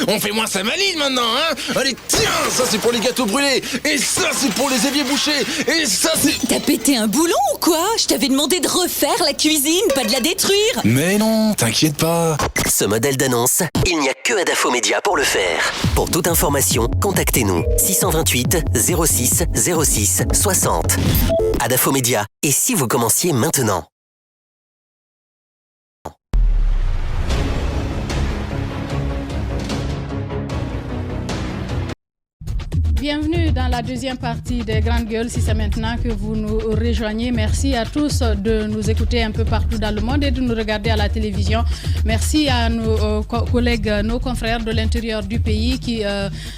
On fait moins sa maline maintenant, hein. Allez, tiens, ça c'est pour les gâteaux brûlés. Et ça c'est pour les éviers bouchés. Et ça c'est... T'as pété un boulon ou quoi? Je t'avais demandé de refaire la cuisine, pas de la détruire. Mais non, t'inquiète pas. Ce modèle d'annonce, il n'y a que Adafo Média pour le faire. Pour toute information, contactez-nous 628 06 06 60. Adafo Média. Et si vous commenciez maintenant? Bienvenue dans la deuxième partie des Grandes Gueules. Si c'est maintenant que vous nous rejoignez, merci à tous de nous écouter un peu partout dans le monde et de nous regarder à la télévision. Merci à nos collègues, nos confrères de l'intérieur du pays qui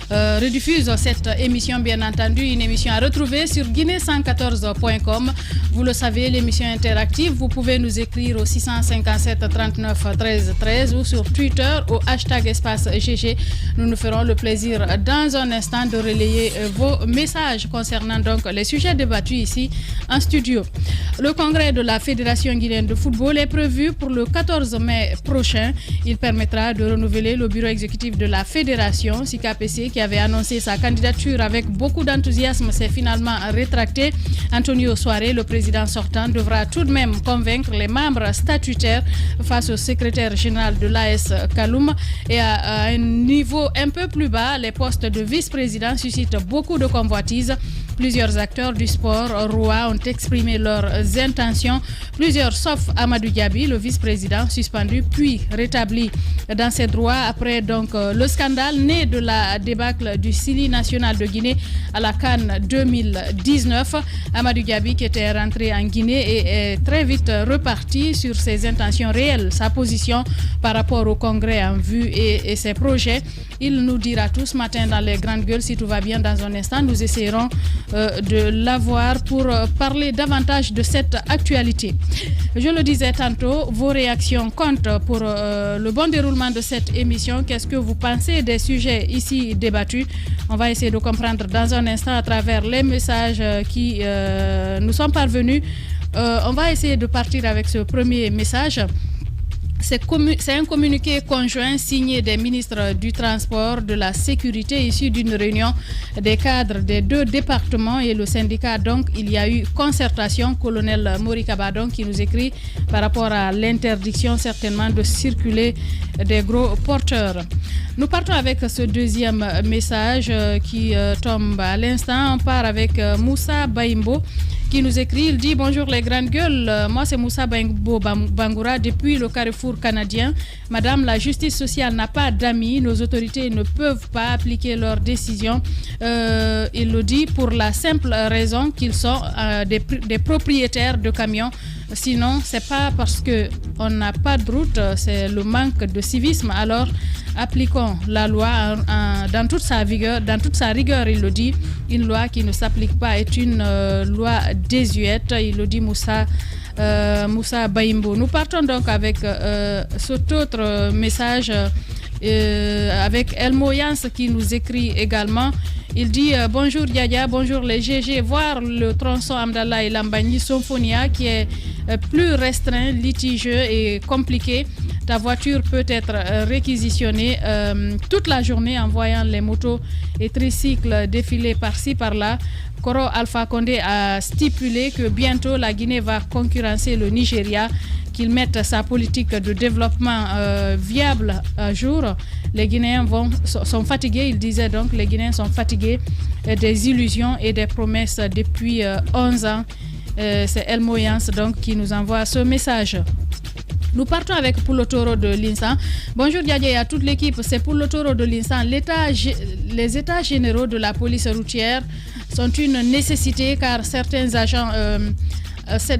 rediffusent cette émission, bien entendu, une émission à retrouver sur guinée114.com. Vous le savez, l'émission interactive, vous pouvez nous écrire au 657 39 13 13 ou sur Twitter au hashtag espace GG. Nous nous ferons le plaisir dans un instant de relayer vos messages concernant donc les sujets débattus ici en studio. Le congrès de la Fédération guinéenne de football est prévu pour le 14 mai prochain. Il permettra de renouveler le bureau exécutif de la Fédération. SICAPC, qui avait annoncé sa candidature avec beaucoup d'enthousiasme, s'est finalement rétracté. Antonio Soare, le président sortant, devra tout de même convaincre les membres statutaires face au secrétaire général de l'AS Kaloum. Et à un niveau un peu plus bas, les postes de vice-président suscitent beaucoup de convoitises. Plusieurs acteurs du sport roi ont exprimé leurs intentions. Plusieurs, sauf Amadou Diaby, le vice-président suspendu puis rétabli dans ses droits après donc le scandale né de la débâcle du Sili national de Guinée à la CAN 2019. Amadou Diaby, qui était rentré en Guinée et est très vite reparti sur ses intentions réelles, sa position par rapport au Congrès en vue et ses projets. Il nous dira tout ce matin dans les Grandes Gueules. Si tout va bien, dans un instant, nous essayerons de l'avoir pour parler davantage de cette actualité. Je le disais tantôt, vos réactions comptent pour le bon déroulement de cette émission. Qu'est-ce que vous pensez des sujets ici débattus? On va essayer de comprendre dans un instant à travers les messages qui nous sont parvenus. On va essayer de partir avec ce premier message. C'est un communiqué conjoint signé des ministres du Transport, de la Sécurité, issu d'une réunion des cadres des deux départements et le syndicat. Donc, il y a eu concertation. Colonel Morikaba, donc, qui nous écrit par rapport à l'interdiction certainement de circuler des gros porteurs. Nous partons avec ce deuxième message qui tombe à l'instant. On part avec Moussa Baimbo, qui nous écrit. Il dit: bonjour les Grandes Gueules, moi c'est Moussa Baimbo Bangoura depuis le Carrefour canadien. Madame, la justice sociale n'a pas d'amis, nos autorités ne peuvent pas appliquer leurs décisions. Il le dit pour la simple raison qu'ils sont des propriétaires de camions. Sinon, c'est pas parce qu'on n'a pas de route, c'est le manque de civisme. Alors, appliquons la loi dans toute sa rigueur, il le dit. Une loi qui ne s'applique pas est une loi désuète, il le dit Moussa Baimbo. Nous partons donc avec cet autre message avec Elmo Yans qui nous écrit également. Il dit bonjour Yaya, bonjour les GG. Voir le tronçon Amdallah et Lambani Symphonia qui est plus restreint, litigieux et compliqué. Ta voiture peut être réquisitionnée toute la journée en voyant les motos et tricycles défiler par-ci par-là. Koro Alpha Condé a stipulé que bientôt la Guinée va concurrencer le Nigeria, qu'il mette sa politique de développement viable à jour. Les Guinéens sont fatigués, il disait donc, les Guinéens sont fatigués des illusions et des promesses depuis 11 ans. C'est El Moyans donc qui nous envoie ce message. Nous partons avec Poulo Toro de l'Insan. Bonjour Diadja et à toute l'équipe, c'est Poulo Toro de l'Insan. Les états généraux de la police routière sont une nécessité car certains agents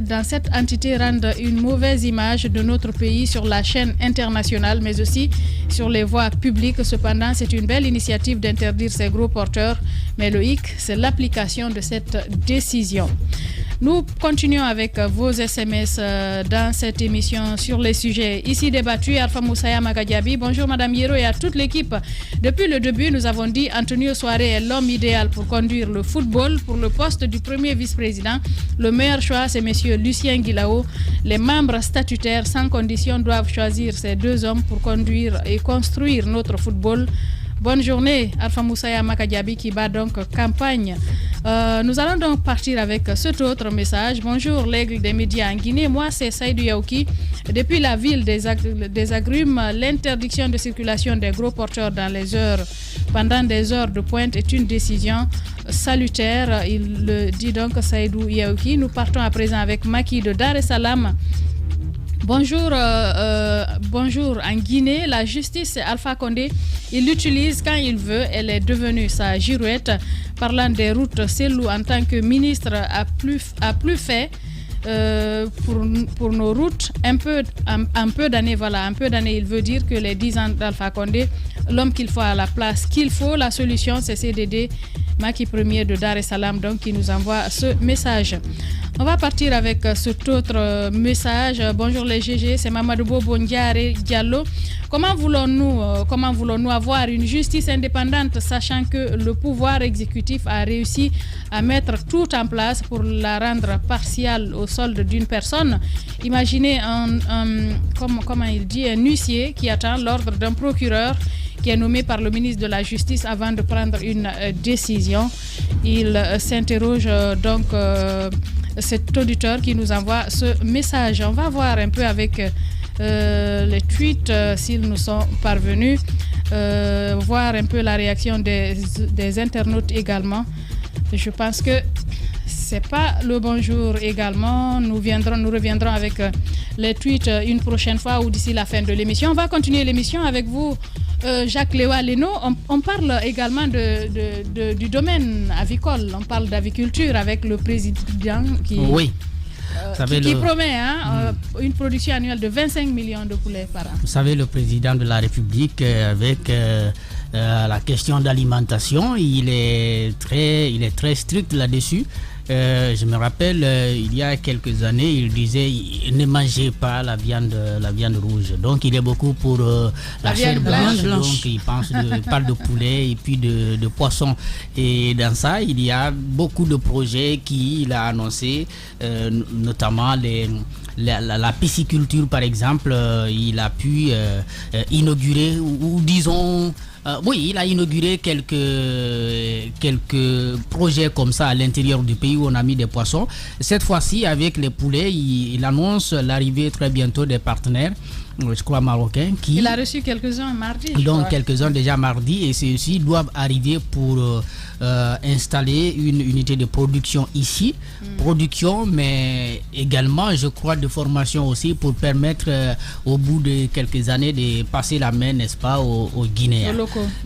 dans cette entité rendent une mauvaise image de notre pays sur la chaîne internationale mais aussi sur les voies publiques. Cependant, c'est une belle initiative d'interdire ces gros porteurs, mais le hic, c'est l'application de cette décision. Nous continuons avec vos SMS dans cette émission sur les sujets ici débattus. Alpha Moussaya Magadiabi, bonjour Madame Hierro et à toute l'équipe. Depuis le début, nous avons dit Antonio Soare est l'homme idéal pour conduire le football. Pour le poste du premier vice-président, le meilleur choix, c'est Monsieur Lucien Guilao. Les membres statutaires sans condition doivent choisir ces deux hommes pour conduire et construire notre football. Bonne journée, Alpha Moussaya Makadiabi qui bat donc campagne. Nous allons donc partir avec cet autre message. Bonjour, l'aigle des médias en Guinée. Moi, c'est Saïdou Yaouki. Depuis la ville des agrumes, l'interdiction de circulation des gros porteurs pendant des heures de pointe est une décision salutaire. Il le dit donc Saïdou Yaouki. Nous partons à présent avec Maki de Dar es Salaam. Bonjour, bonjour. En Guinée, la justice, Alpha Condé, il l'utilise quand il veut. Elle est devenue sa girouette. Parlant des routes, Selou, en tant que ministre, a plus fait pour nos routes. Un peu d'années, il veut dire que les 10 ans d'Alpha Condé, l'homme qu'il faut à la place qu'il faut, la solution, c'est CDD. Maki Premier de Dar es Salaam, donc, qui nous envoie ce message. On va partir avec cet autre message. Bonjour les GG, c'est Mamadou Bondiare Diallo. Comment voulons-nous avoir une justice indépendante, sachant que le pouvoir exécutif a réussi à mettre tout en place pour la rendre partiale au solde d'une personne? Imaginez un huissier qui attend l'ordre d'un procureur qui est nommé par le ministre de la Justice avant de prendre une décision. Il s'interroge donc cet auditeur qui nous envoie ce message. On va voir un peu avec les tweets s'ils nous sont parvenus, voir un peu la réaction des internautes également. Je pense que c'est pas le bonjour également. Nous reviendrons avec les tweets une prochaine fois ou d'ici la fin de l'émission. On va continuer l'émission avec vous, Jacques Léa Leno. On parle également du domaine avicole. On parle d'aviculture avec le président qui promet une production annuelle de 25 millions de poulets par an. Vous savez, le président de la République, avec la question d'alimentation, il est très strict là-dessus. Je me rappelle, il y a quelques années, il disait ne mangez pas la viande rouge. Donc il est beaucoup pour la chair blanche. Donc il parle de poulet et puis de poisson. Et dans ça, il y a beaucoup de projets qu'il a annoncés, notamment la pisciculture par exemple. Il a pu inaugurer ou disons... il a inauguré quelques projets comme ça à l'intérieur du pays où on a mis des poissons. Cette fois-ci, avec les poulets, il annonce l'arrivée très bientôt des partenaires, je crois marocains. Il a reçu quelques-uns mardi. Donc quelques-uns déjà mardi, et ceux-ci doivent arriver pour installer une unité de production ici. Production, mais également, je crois, de formation aussi pour permettre au bout de quelques années de passer la main, n'est-ce pas, aux Guinéens.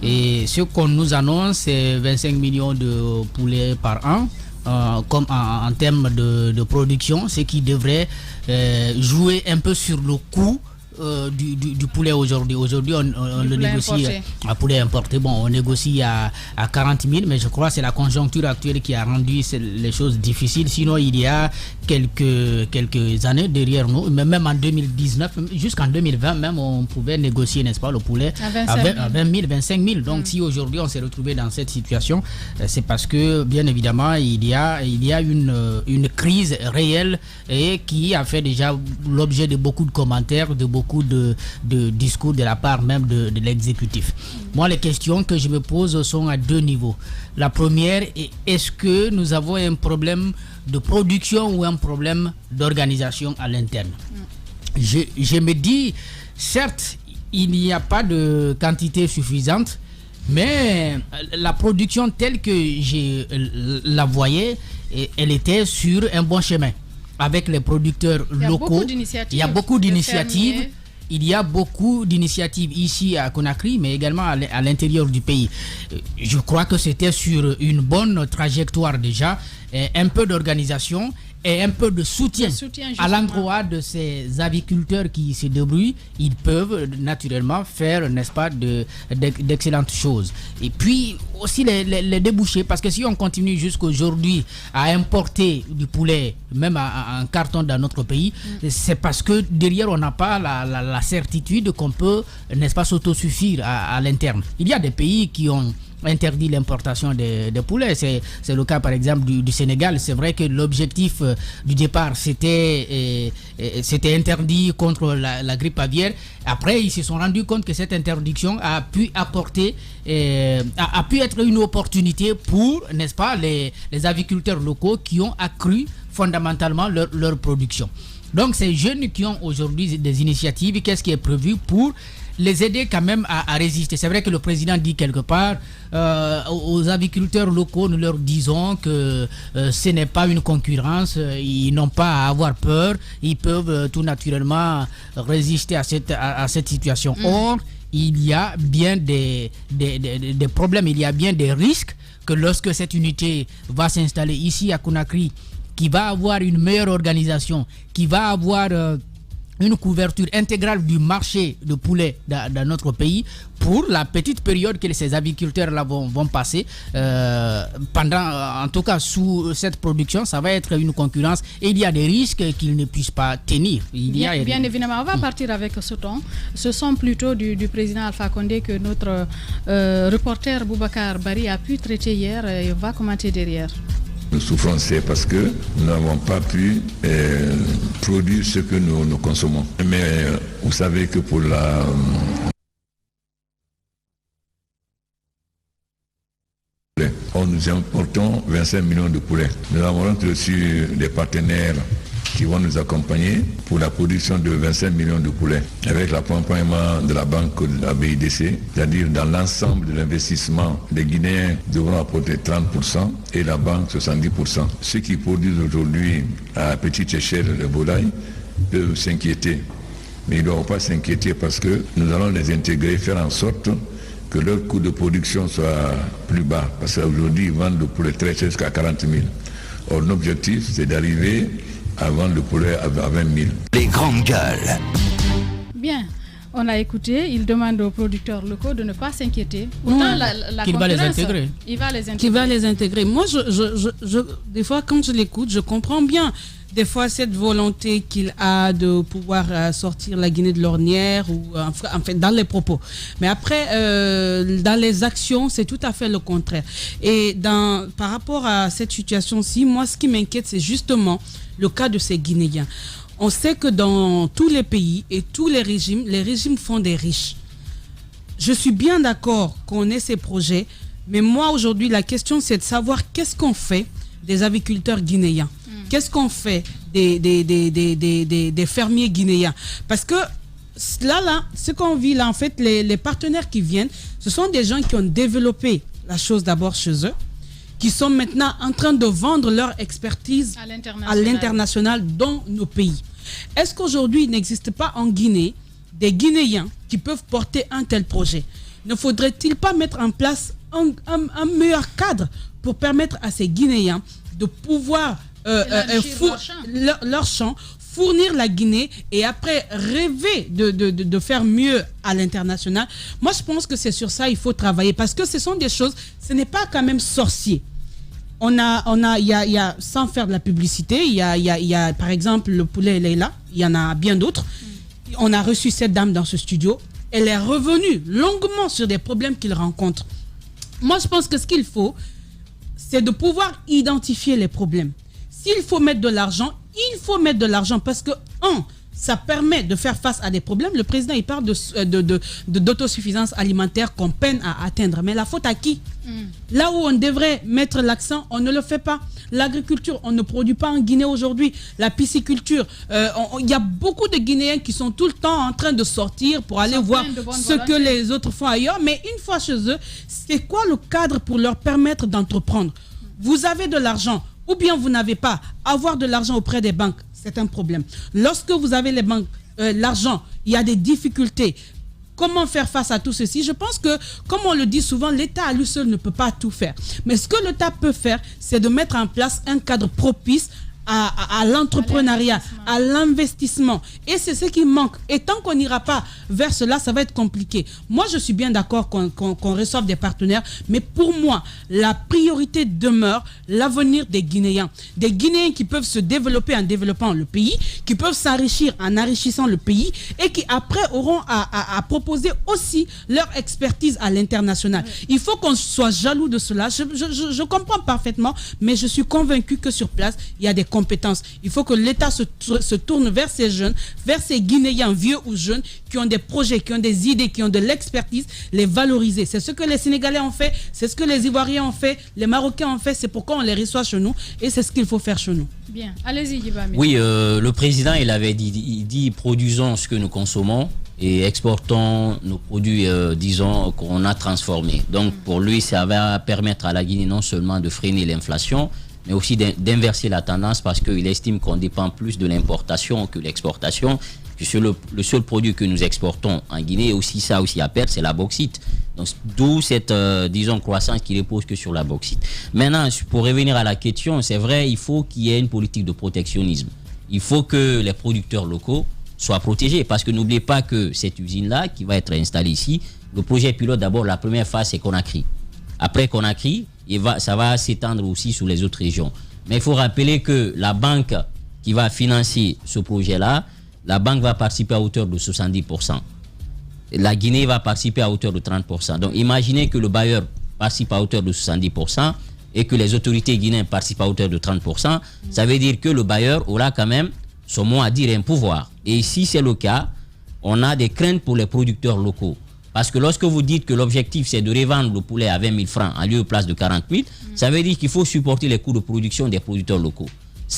Et ce qu'on nous annonce, c'est 25 millions de poulets par an. Comme en termes de production, ce qui devrait jouer un peu sur le coût du poulet aujourd'hui. Aujourd'hui, on le négocie à poulet importé. Bon, on négocie à 40 000, mais je crois que c'est la conjoncture actuelle qui a rendu les choses difficiles. Sinon, il y a quelques années derrière nous, mais même en 2019, jusqu'en 2020 même, on pouvait négocier, n'est-ce pas, le poulet à 20 000, 25 000. Donc, si aujourd'hui on s'est retrouvé dans cette situation, c'est parce que, bien évidemment, il y a une crise réelle et qui a fait déjà l'objet de beaucoup de commentaires, de beaucoup de discours de la part même de l'exécutif. Moi, les questions que je me pose sont à deux niveaux. La première est, est-ce que nous avons un problème de production ou un problème d'organisation à l'interne? Je me dis, certes, il n'y a pas de quantité suffisante, mais la production telle que je la voyais, elle était sur un bon chemin. Avec les producteurs locaux, il y a beaucoup d'initiatives. Il y a beaucoup d'initiatives ici à Conakry, mais également à l'intérieur du pays. Je crois que c'était sur une bonne trajectoire déjà, un peu d'organisation et un peu de soutien, soutien, à justement. l'endroit de ces aviculteurs qui se débrouillent, ils peuvent naturellement faire, n'est-ce pas, d'excellentes choses. Et puis aussi les débouchés, parce que si on continue jusqu'aujourd'hui à importer du poulet, même en carton dans notre pays, c'est parce que derrière on n'a pas la certitude qu'on peut, n'est-ce pas, s'autosuffire à l'interne. Il y a des pays qui ont interdit l'importation des poulets. C'est le cas par exemple du Sénégal. C'est vrai que l'objectif du départ c'était interdit contre la grippe aviaire. Après ils se sont rendus compte que cette interdiction a pu apporter a pu être une opportunité pour, n'est-ce pas, les aviculteurs locaux qui ont accru fondamentalement leur production. Donc ces jeunes qui ont aujourd'hui des initiatives, qu'est-ce qui est prévu pour les aider quand même à résister? C'est vrai que le président dit quelque part aux aviculteurs locaux, nous leur disons que ce n'est pas une concurrence, ils n'ont pas à avoir peur, ils peuvent tout naturellement résister à cette situation. Or, il y a bien des problèmes, il y a bien des risques que lorsque cette unité va s'installer ici à Conakry, qui va avoir une meilleure organisation, qui va avoir une couverture intégrale du marché de poulet dans notre pays, pour la petite période que ces aviculteurs-là vont passer, en tout cas sous cette production, ça va être une concurrence et il y a des risques qu'ils ne puissent pas tenir. Bien évidemment, on va partir avec ce ton. Ce son plutôt du président Alpha Condé que notre reporter Boubacar Bari a pu traiter hier et on va commenter derrière. Nous souffrons, c'est parce que nous n'avons pas pu produire ce que nous consommons. Mais vous savez que pour nous importons 25 millions de poulets. Nous avons reçu des partenaires qui vont nous accompagner pour la production de 25 millions de poulets avec l'accompagnement de la banque de la BIDC, c'est-à-dire dans l'ensemble de l'investissement, les Guinéens devront apporter 30% et la banque 70%. Ceux qui produisent aujourd'hui à petite échelle de volaille peuvent s'inquiéter, mais ils ne doivent pas s'inquiéter parce que nous allons les intégrer, faire en sorte que leur coût de production soit plus bas, parce qu'aujourd'hui ils vendent le poulet très cher jusqu'à 40 000. Or l'objectif c'est d'arriver à vendre le poulet à 20 000. Les grandes gueules. Bien, on a écouté, il demande aux producteurs locaux de ne pas s'inquiéter. Pourtant, qu'il va les intégrer. Il va les intégrer. Qu'il va les intégrer. Moi, des fois, quand je l'écoute, je comprends bien. Des fois, cette volonté qu'il a de pouvoir sortir la Guinée de l'ornière, ou en fait, dans les propos. Mais après, dans les actions, c'est tout à fait le contraire. Et par rapport à cette situation-ci, moi, ce qui m'inquiète, c'est justement le cas de ces Guinéens. On sait que dans tous les pays et tous les régimes font des riches. Je suis bien d'accord qu'on ait ces projets, mais moi, aujourd'hui, la question, c'est de savoir qu'est-ce qu'on fait des aviculteurs guinéens. Qu'est-ce qu'on fait des fermiers guinéens? Parce que là, ce qu'on vit là, en fait, les partenaires qui viennent, ce sont des gens qui ont développé la chose d'abord chez eux, qui sont maintenant en train de vendre leur expertise à l'international dans nos pays. Est-ce qu'aujourd'hui, il n'existe pas en Guinée des Guinéens qui peuvent porter un tel projet? Ne faudrait-il pas mettre en place un meilleur cadre pour permettre à ces Guinéens de pouvoir leur champ, fournir la Guinée et après rêver de faire mieux à l'international? Moi, je pense que c'est sur ça qu'il faut travailler, parce que ce sont des choses, ce n'est pas quand même sorcier. Il y a, sans faire de la publicité, il y a par exemple le poulet Leila, il y en a bien d'autres. On a reçu cette dame dans ce studio, elle est revenue longuement sur des problèmes qu'il rencontre. Moi, je pense que ce qu'il faut, c'est de pouvoir identifier les problèmes. S'il faut mettre de l'argent, il faut mettre de l'argent parce que, ça permet de faire face à des problèmes. Le président, il parle d'autosuffisance alimentaire qu'on peine à atteindre. Mais la faute à qui? Là où on devrait mettre l'accent, on ne le fait pas. L'agriculture, on ne produit pas en Guinée aujourd'hui. La pisciculture, il y a beaucoup de Guinéens qui sont tout le temps en train de sortir pour aller voir ce que les autres font ailleurs. Mais une fois chez eux, c'est quoi le cadre pour leur permettre d'entreprendre? Vous avez de l'argent, ou bien vous n'avez pas. Avoir de l'argent auprès des banques, c'est un problème. Lorsque vous avez les banques, l'argent, il y a des difficultés. Comment faire face à tout ceci? Je pense que, comme on le dit souvent, l'État à lui seul ne peut pas tout faire. Mais ce que l'État peut faire, c'est de mettre en place un cadre propice à l'entrepreneuriat, à l'investissement. Et c'est ce qui manque. Et tant qu'on n'ira pas vers cela, ça va être compliqué. Moi, je suis bien d'accord qu'on reçoive des partenaires, mais pour moi, la priorité demeure l'avenir des Guinéens. Des Guinéens qui peuvent se développer en développant le pays, qui peuvent s'enrichir en enrichissant le pays et qui après auront à proposer aussi leur expertise à l'international. Il faut qu'on soit jaloux de cela. Je comprends parfaitement, mais je suis convaincu que sur place, il y a des compétences. Il faut que l'État se tourne vers ces jeunes, vers ces Guinéens, vieux ou jeunes, qui ont des projets, qui ont des idées, qui ont de l'expertise, les valoriser. C'est ce que les Sénégalais ont fait, c'est ce que les Ivoiriens ont fait, les Marocains ont fait, c'est pourquoi on les reçoit chez nous et c'est ce qu'il faut faire chez nous. Bien, allez-y, Djibami. Oui, le président, il avait dit produisons ce que nous consommons et exportons nos produits, disons, qu'on a transformés. Donc, pour lui, ça va permettre à la Guinée non seulement de freiner l'inflation, mais aussi d'inverser la tendance parce qu'il estime qu'on dépend plus de l'importation que l'exportation. Que le seul produit que nous exportons en Guinée, et aussi ça aussi à perdre, c'est la bauxite. Donc, d'où cette, disons, croissance qui repose que sur la bauxite. Maintenant, pour revenir à la question, c'est vrai, il faut qu'il y ait une politique de protectionnisme. Il faut que les producteurs locaux soient protégés parce que n'oubliez pas que cette usine-là qui va être installée ici, le projet pilote, d'abord, la première phase, c'est Conakry. Après Conakry, ça va s'étendre aussi sur les autres régions. Mais il faut rappeler que la banque qui va financer ce projet-là, la banque va participer à hauteur de 70%. La Guinée va participer à hauteur de 30%. Donc imaginez que le bailleur participe à hauteur de 70% et que les autorités guinéennes participent à hauteur de 30%. Ça veut dire que le bailleur aura quand même son mot à dire, un pouvoir. Et si c'est le cas, on a des craintes pour les producteurs locaux. Parce que lorsque vous dites que l'objectif c'est de revendre le poulet à 20 000 francs en lieu et place de 40 000, ça veut dire qu'il faut supporter les coûts de production des producteurs locaux.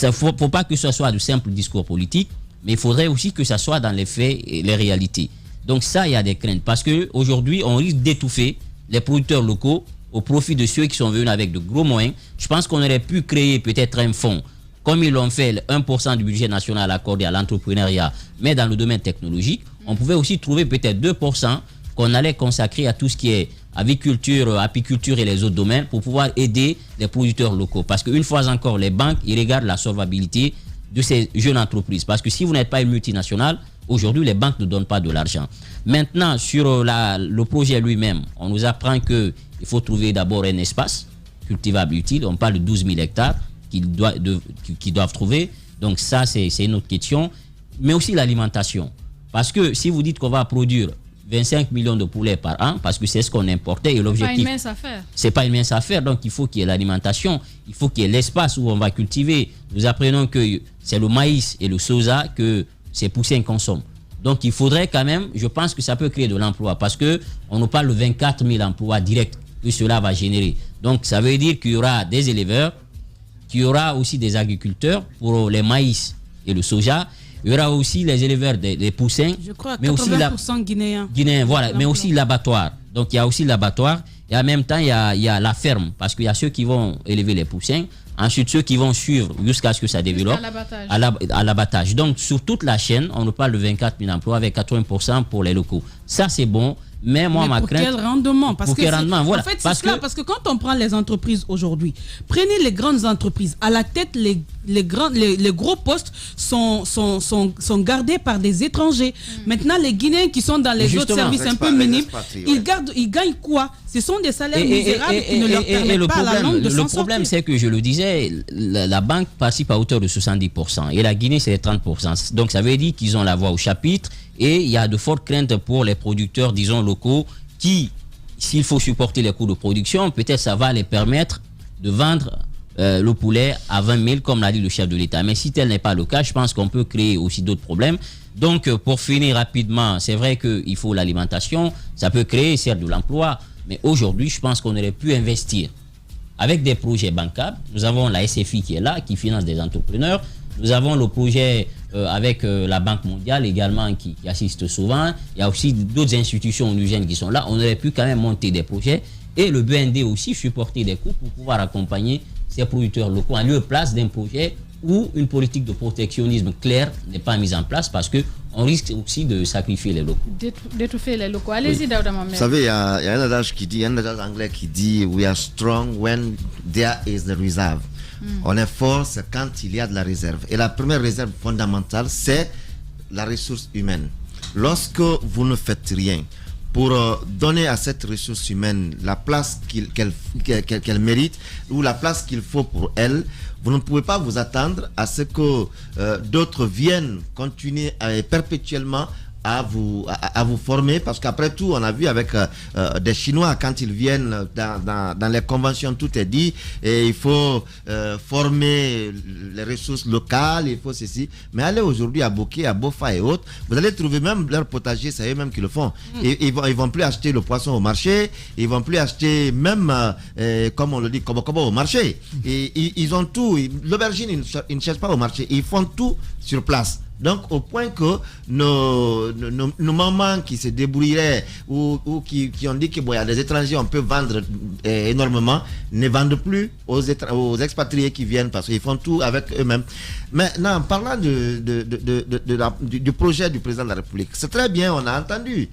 Il ne faut pas que ce soit de simples discours politiques, mais il faudrait aussi que ça soit dans les faits et les réalités. Donc ça, il y a des craintes. Parce qu'aujourd'hui, on risque d'étouffer les producteurs locaux au profit de ceux qui sont venus avec de gros moyens. Je pense qu'on aurait pu créer peut-être un fonds, comme ils l'ont fait, le 1% du budget national accordé à l'entrepreneuriat, mais dans le domaine technologique. On pouvait aussi trouver peut-être 2% qu'on allait consacrer à tout ce qui est aviculture, apiculture et les autres domaines pour pouvoir aider les producteurs locaux. Parce qu'une fois encore, les banques, ils regardent la solvabilité de ces jeunes entreprises. Parce que si vous n'êtes pas une multinationale, aujourd'hui, les banques ne donnent pas de l'argent. Maintenant, sur le projet lui-même, on nous apprend qu'il faut trouver d'abord un espace cultivable utile. On parle de 12 000 hectares qu'ils doivent trouver. Donc ça, c'est une autre question. Mais aussi l'alimentation. Parce que si vous dites qu'on va produire 25 millions de poulets par an, parce que c'est ce qu'on importait et l'objectif... C'est pas une mince affaire. C'est pas une mince affaire, donc il faut qu'il y ait l'alimentation, il faut qu'il y ait l'espace où on va cultiver. Nous apprenons que c'est le maïs et le soja que ces poussins consomment. Donc il faudrait quand même, je pense que ça peut créer de l'emploi, parce qu'on nous parle de 24 000 emplois directs que cela va générer. Donc ça veut dire qu'il y aura des éleveurs, qu'il y aura aussi des agriculteurs pour les maïs et le soja. Il y aura aussi les éleveurs des poussins. Je crois mais 80% aussi guinéens. Voilà, mais aussi l'abattoir. Donc il y a aussi l'abattoir. Et en même temps, il y a la ferme. Parce qu'il y a ceux qui vont élever les poussins. Ensuite, ceux qui vont suivre jusqu'à ce que ça développe. À l'abattage. Donc sur toute la chaîne, on nous parle de 24 000 emplois avec 80% pour les locaux. Ça, c'est bon. Mais moi, ma crainte... Pour quel rendement? Parce pour quel rendement, voilà. En fait, c'est cela. Parce que quand on prend les entreprises aujourd'hui, prenez les grandes entreprises. À la tête, les gros postes sont gardés par des étrangers. Maintenant, les Guinéens qui sont dans les autres services un peu minimes, ils gagnent quoi? Ce sont des salaires misérables qui ne leur permettent pas à la longue de s'en sortir. Le problème, c'est que, je le disais, la banque participe à hauteur de 70%. Et la Guinée, c'est 30%. Donc, ça veut dire qu'ils ont la voix au chapitre. Et il y a de fortes craintes pour les producteurs, disons, locaux, qui, s'il faut supporter les coûts de production, peut-être ça va les permettre de vendre le poulet à 20 000, comme l'a dit le chef de l'État. Mais si tel n'est pas le cas, je pense qu'on peut créer aussi d'autres problèmes. Donc, pour finir rapidement, c'est vrai qu'il faut l'alimentation, ça peut créer, certes, de l'emploi, mais aujourd'hui, je pense qu'on aurait pu investir avec des projets bancables. Nous avons la SFI qui est là, qui finance des entrepreneurs. Nous avons le projet avec la Banque mondiale également qui assiste souvent. Il y a aussi d'autres institutions onusiennes qui sont là. On aurait pu quand même monter des projets et le BND aussi supporter des coûts pour pouvoir accompagner ces producteurs locaux en lieu et place d'un projet où une politique de protectionnisme claire n'est pas mise en place parce qu'on risque aussi de sacrifier les locaux. D'étouffer les locaux. Allez-y, Daouda Mohamed. Vous savez, il y a un adage anglais qui dit « We are strong when there is the reserve ». On est fort, c'est quand il y a de la réserve. Et la première réserve fondamentale, c'est la ressource humaine. Lorsque vous ne faites rien pour donner à cette ressource humaine la place qu'elle mérite ou la place qu'il faut pour elle, vous ne pouvez pas vous attendre à ce que d'autres viennent continuer perpétuellement à vous former, parce qu'après tout, on a vu avec des Chinois, quand ils viennent dans les conventions, tout est dit, et il faut former les ressources locales, il faut ceci. Mais allez aujourd'hui à Bokeh, à Bofa et autres, vous allez trouver même leur potager, c'est eux-mêmes qui le font. Et ils vont plus acheter le poisson au marché, ils vont plus acheter même, comme on le dit, comme au marché. Et ils ont tout. L'aubergine, ils ne cherchent pas au marché, ils font tout sur place. Donc au point que nos mamans qui se débrouilleraient ou qui ont dit que y a des étrangers, on peut vendre énormément, ne vendent plus aux expatriés qui viennent parce qu'ils font tout avec eux-mêmes. Maintenant, parlant du projet du président de la République, c'est très bien, on a entendu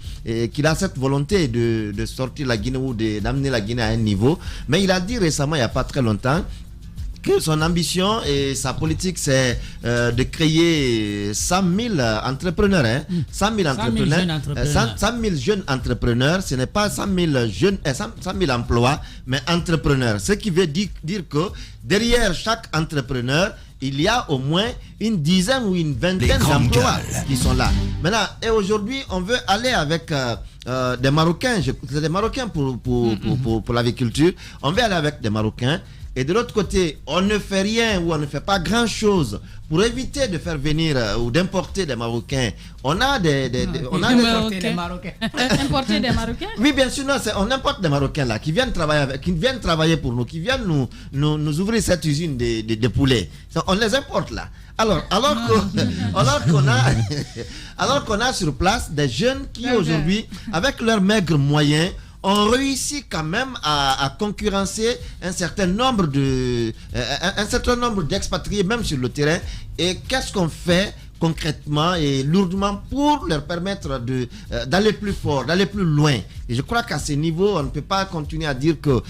qu'il a cette volonté de sortir la Guinée ou d'amener la Guinée à un niveau, mais il a dit récemment, il n'y a pas très longtemps, que son ambition et sa politique, c'est de créer 100 000 entrepreneurs. 100 000 entrepreneurs. 100 000 jeunes entrepreneurs. Ce n'est pas 100 000 emplois, mais entrepreneurs. Ce qui veut dire que derrière chaque entrepreneur, il y a au moins une dizaine ou une vingtaine d'emplois qui sont là. Maintenant, et aujourd'hui, on veut aller avec des Marocains. Des Marocains pour l'agriculture. On veut aller avec des Marocains. Et de l'autre côté, on ne fait rien ou on ne fait pas grand-chose pour éviter de faire venir ou d'importer des Marocains. On a des Importer des Marocains? Oui, bien sûr, non, on importe des Marocains là, qui viennent travailler pour nous, qui viennent nous ouvrir cette usine de poulets. On les importe là. Alors qu'on a sur place des jeunes qui aujourd'hui, avec leurs maigres moyens, on réussit quand même à concurrencer un certain nombre d'expatriés, même sur le terrain. Et qu'est-ce qu'on fait concrètement et lourdement pour leur permettre d'aller plus fort, d'aller plus loin? Et je crois qu'à ce niveau, on ne peut pas continuer à dire que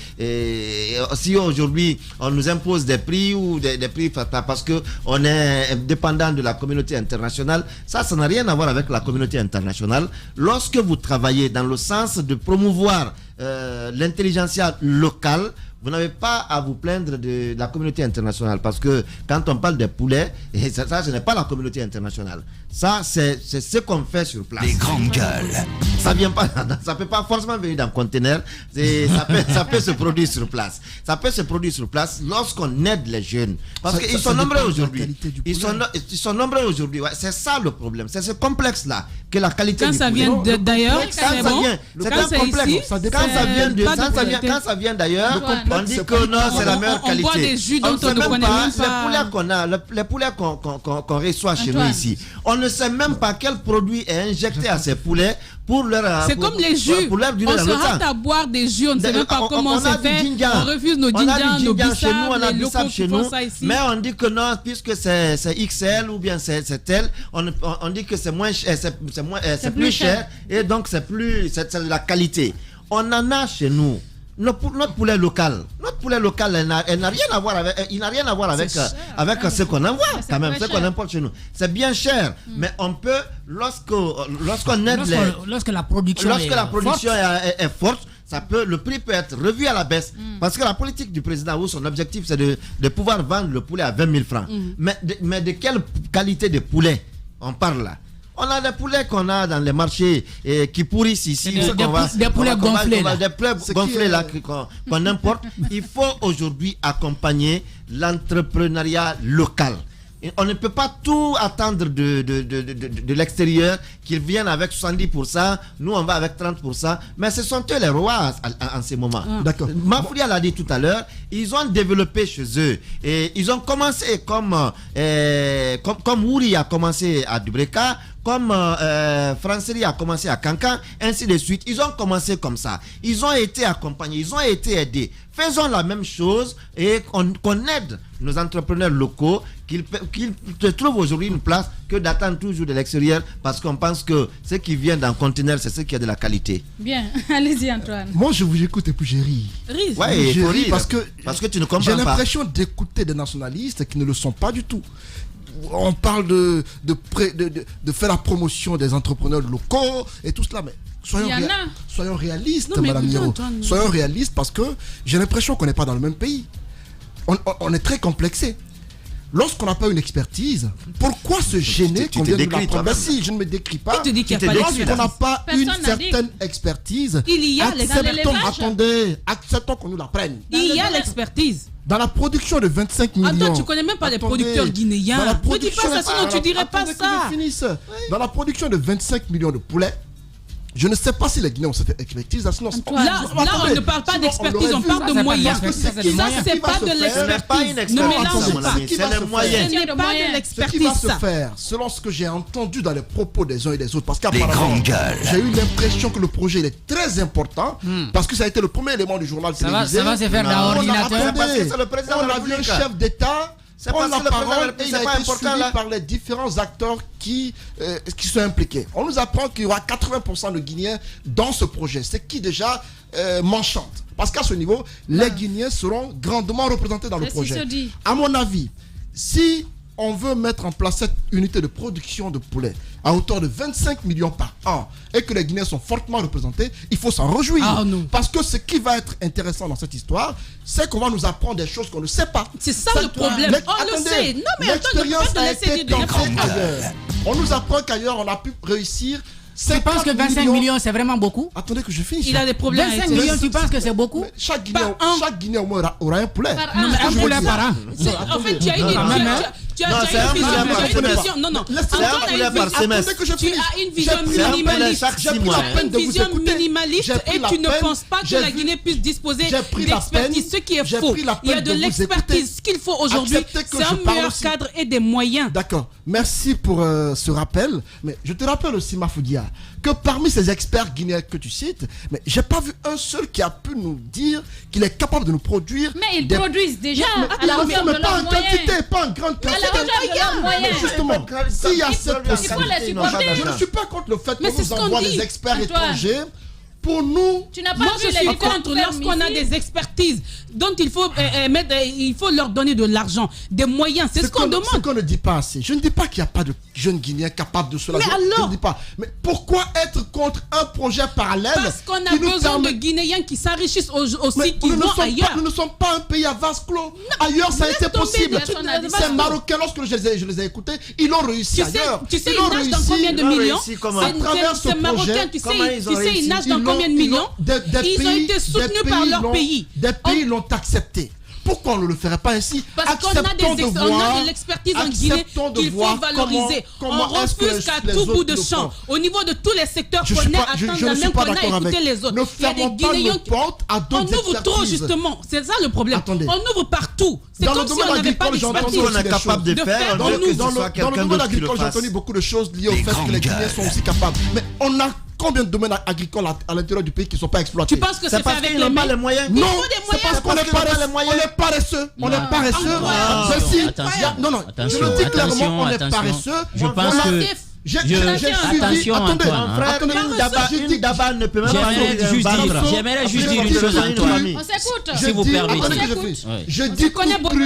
si aujourd'hui on nous impose des prix ou des prix parce qu'on est dépendant de la communauté internationale, ça n'a rien à voir avec la communauté internationale. Lorsque vous travaillez dans le sens de promouvoir l'intelligentsia locale, vous n'avez pas à vous plaindre de la communauté internationale, parce que quand on parle des poulets, et ça ce n'est pas la communauté internationale. Ça, c'est ce qu'on fait sur place. Les grandes gueules. Ça peut pas forcément venir dans un conteneur. Ça peut se produire sur place. Ça peut se produire sur place lorsqu'on aide les jeunes. Parce qu'ils sont nombreux aujourd'hui. Ils sont nombreux aujourd'hui. Ouais, c'est ça le problème. C'est ce complexe-là que la qualité du poulet. Quand ça vient d'ailleurs, c'est bon. C'est un complexe. Quand ça vient d'ailleurs, on dit que non, c'est la meilleure qualité. On boit des jus dont on ne connaît même pas. Les poulets qu'on reçoit chez nous ici, on ne sait même pas quel produit est injecté à ces poulets pour leur. C'est comme les jus. On se hâte à boire des jus, on ne sait même pas comment c'est fait. On refuse nos ginja, nos bissap, les locaux qui font ça ici. Mais on dit que non, puisque c'est XL ou bien c'est tel, on dit que c'est moins cher, c'est plus cher, et donc c'est de la qualité. On en a chez nous. Notre poulet local, il n'a rien à voir avec ce qu'on envoie, quand même, ce qu'on importe chez nous. C'est bien cher, mais on peut, lorsqu'on aide lorsque la production est forte, le prix peut être revu à la baisse. Parce que la politique du président, où son objectif, c'est de pouvoir vendre le poulet à 20 000 francs. Mais de quelle qualité de poulet on parle là? On a des poulets qu'on a dans les marchés qui pourrissent ici. Des poulets gonflés là qu'on importe. Il faut aujourd'hui accompagner l'entrepreneuriat local. Et on ne peut pas tout attendre de l'extérieur, qu'ils viennent avec 70%, nous on va avec 30%, mais ce sont eux les rois en ce moment. D'accord. Mafoulia l'a dit tout à l'heure, ils ont développé chez eux, et ils ont commencé comme Wouri a commencé à Dubreka, comme Franceri a commencé à Cancan, ainsi de suite. Ils ont commencé comme ça. Ils ont été accompagnés, ils ont été aidés. Faisons la même chose et qu'on aide nos entrepreneurs locaux, qu'ils trouvent aujourd'hui une place, que d'attendre toujours de l'extérieur, parce qu'on pense que ce qui vient d'un conteneur, c'est ce qui a de la qualité. Bien, allez-y Antoine. Moi je vous écoute et puis j'ai ri. Ouais, il j'ai faut ri rire, parce que tu ne comprends j'ai pas. l'impression d'écouter des nationalistes qui ne le sont pas du tout. On parle de faire la promotion des entrepreneurs locaux et tout cela, mais soyons réalistes, Madame Miro. Soyons réalistes parce que j'ai l'impression qu'on n'est pas dans le même pays. On est très complexé. Lorsqu'on n'a pas une expertise, pourquoi se gêner qu'on vienne nous l'apprendre? Ben si, je ne me décris pas. Qui te dit qu'il y a pas Lorsqu'on n'a d'expertise? pas une certaine expertise, Il y a acceptons qu'on nous l'apprenne. Il y a l'expertise. Dans la production de 25 millions. Attends, tu connais même pas les producteurs guinéens. Dans la Ne dis pas ça, sinon tu dirais pas ça. Que je finisse. Dans la production de 25 millions de poulets, je ne sais pas si les Guinéens ont cette expertise. Sinon, là, on ne parle pas d'expertise, on parle de moyens. Ça, c'est pas de l'expertise. Ne mélange pas. C'est le moyen. Ce n'est pas de Ce l'expertise. qui va se faire, selon ce que j'ai entendu dans les propos des uns et des autres, parce Les grandes gueules. j'ai eu l'impression que le projet il est très important, parce que ça a été le premier élément du journal télévisé. Ça va se faire dans l'ordinateur. Parce que c'est le président On de la a vu un République. chef d'État prendre la parce que le président de la parole et République, il a c'est pas été important, suivi là. par les différents acteurs qui sont impliqués. On nous apprend qu'il y aura 80% de Guinéens dans ce projet, ce qui déjà m'enchante. Parce qu'à ce niveau, les Guinéens seront grandement représentés dans le projet. À mon avis, si on veut mettre en place cette unité de production de poulet à hauteur de 25 millions par an et que les Guinéens sont fortement représentés, il faut s'en réjouir. Ah, non. Parce que ce qui va être intéressant dans cette histoire, c'est qu'on va nous apprendre des choses qu'on ne sait pas. C'est ça le problème. On le sait. Non, mais attends, ne peux pas te laisser dire ailleurs. On nous apprend qu'ailleurs, on a pu réussir. Tu penses que 25 millions, c'est vraiment beaucoup? Attendez que je finisse. Il a des problèmes. 25 millions, tu penses que c'est beaucoup? Chaque Guinéen au moins aura un poulet. Non, mais un poulet par an. En fait, tu as une vision. Non, non. Tu as une vision minimaliste. Une vision minimaliste et tu ne penses pas que la Guinée puisse disposer d'expertise. Ce qui est faux. Il y a de l'expertise. Ce qu'il faut aujourd'hui, c'est un meilleur cadre et des moyens. D'accord. Merci pour ce rappel. Mais je te rappelle aussi, Mafoudia, que parmi ces experts guinéens que tu cites, mais j'ai pas vu un seul qui a pu nous dire qu'il est capable de nous produire. Mais ils produisent déjà à la hauteur de mais pas leurs en moyens. quantité, pas en grande quantité. À la hauteur de leurs moyens. Justement, s'il y a cette Il faut les supporter. je ne suis pas contre le fait Mais qu'on c'est nous ce qu'on envoie dit, des experts Antoine. étrangers. Pour nous, Tu n'as pas Moi, vu je les suis différentes contre fermes lorsqu'on a ici? des expertises dont il faut il faut leur donner de l'argent, des moyens. C'est ce qu'on Ce demande. qu'on ne dit pas assez. Je ne dis pas qu'il n'y a pas de jeunes Guinéens capables de cela. Mais Je alors ne dis pas. Mais pourquoi être contre un projet parallèle? Parce qu'on a qui nous besoin de permet- Guinéens qui s'enrichissent aussi, Mais qui vont ailleurs. nous ne sommes pas un pays à vase clos. Ailleurs, ça a laisse été tomber, possible. personne n'a dit Ces ça. Marocains, lorsque je les ai écoutés, ils ont réussi ailleurs. Tu sais, Ils ont ils nagent dans réussi. combien de Ils ont millions? réussi comment? À travers ce Ces Marocains, projet, tu comment ils ont sais, ils réussi? nagent dans combien de millions? Ils ont été soutenus par leur pays. Des pays l'ont accepté. Pourquoi on ne le ferait pas ainsi? Parce qu'on a de l'expertise en Guinée qu'il faut valoriser. On refuse qu'à tout bout de champ, au niveau de tous les secteurs qu'on ait atteint la même qu'on a écouté les autres. Il y a des Guinéens qui... On ouvre trop justement, c'est ça le problème. Attendez. On ouvre partout. C'est comme si on n'avait pas d'expertise. On est capable de faire. Dans on le veut que ce soit domaine quelqu'un d'autre qui le agricole, j'ai fasse. entendu beaucoup de choses liées au fait que les Guinéens sont aussi capables. Mais on a combien de domaines agricoles à l'intérieur du pays qui ne sont pas exploités? Tu penses que c'est fait parce avec qu'ils les n'ont pas mains? les moyens. Non, faut des c'est parce qu'on moyens. est Parce qu'ils n'ont pas paresseux. les moyens. On est paresseux. On est paresseux. Ah, Je cite- attention. Non, non, je le dis clairement, on est paresseux. Je pense que... J'ai Attention, suivi. Attendez, Antoine, hein. Frère, attendez, une daba ne peut même pas J'aimerais juste dire une chose, Antoine. On s'écoute. Si vous permettez. Attendez que je On finisse. Oui. Je dis tout connais cru. Bobo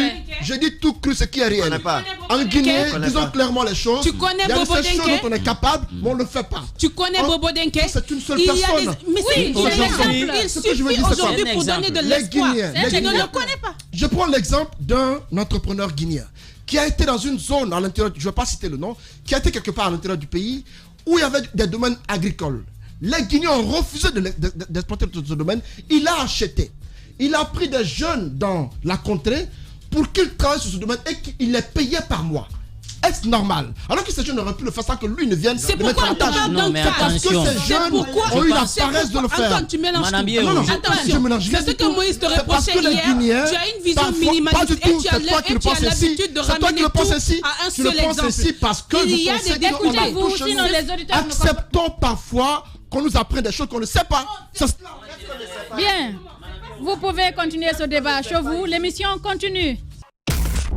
Je dis tout cru, ce qui est réel. connaît pas. En Guinée, On connaît disons pas. clairement les choses. Tu connais Il y a Bobo ces choses Denke? dont on est capable, mais on ne le fait pas. Tu connais Oh, Bobo Denke? c'est une seule Il y a personne. Mais c'est Oui, un aujourd'hui, exemple. Il ce que je veux suffit dire, c'est aujourd'hui quoi? pour Un donner de exemple. l'espoir. Les Guinéens, Tu ne Guinéens. le connais pas. Je prends l'exemple d'un entrepreneur guinéen qui a été dans une zone à l'intérieur, je ne vais pas citer le nom, qui a été quelque part à l'intérieur du pays où il y avait des domaines agricoles. Les Guinéens ont refusé d'exploiter ce domaine. Il a acheté. Il a pris des jeunes dans la contrée pour qu'ils travaillent sur ce domaine et qu'il les payait par mois. Est-ce normal? Alors que ces jeunes auraient pu le faire sans que lui ne vienne. C'est pourquoi on te parle Non, mais parce que attention. ces jeunes ont eu la paresse de le faire. Antoine, tu mélanges Madame tout. Biero, Non, Attention, c'est ce que Moïse te reprochait hier. Tu as une vision minimaliste et tu as l'habitude de ramener tout à un seul exemple. Parce que il y a des députés. Sinon les auditeurs ne acceptons parfois qu'on nous apprenne des choses qu'on ne sait pas. Bien. Vous pouvez continuer ce débat chez vous. L'émission continue.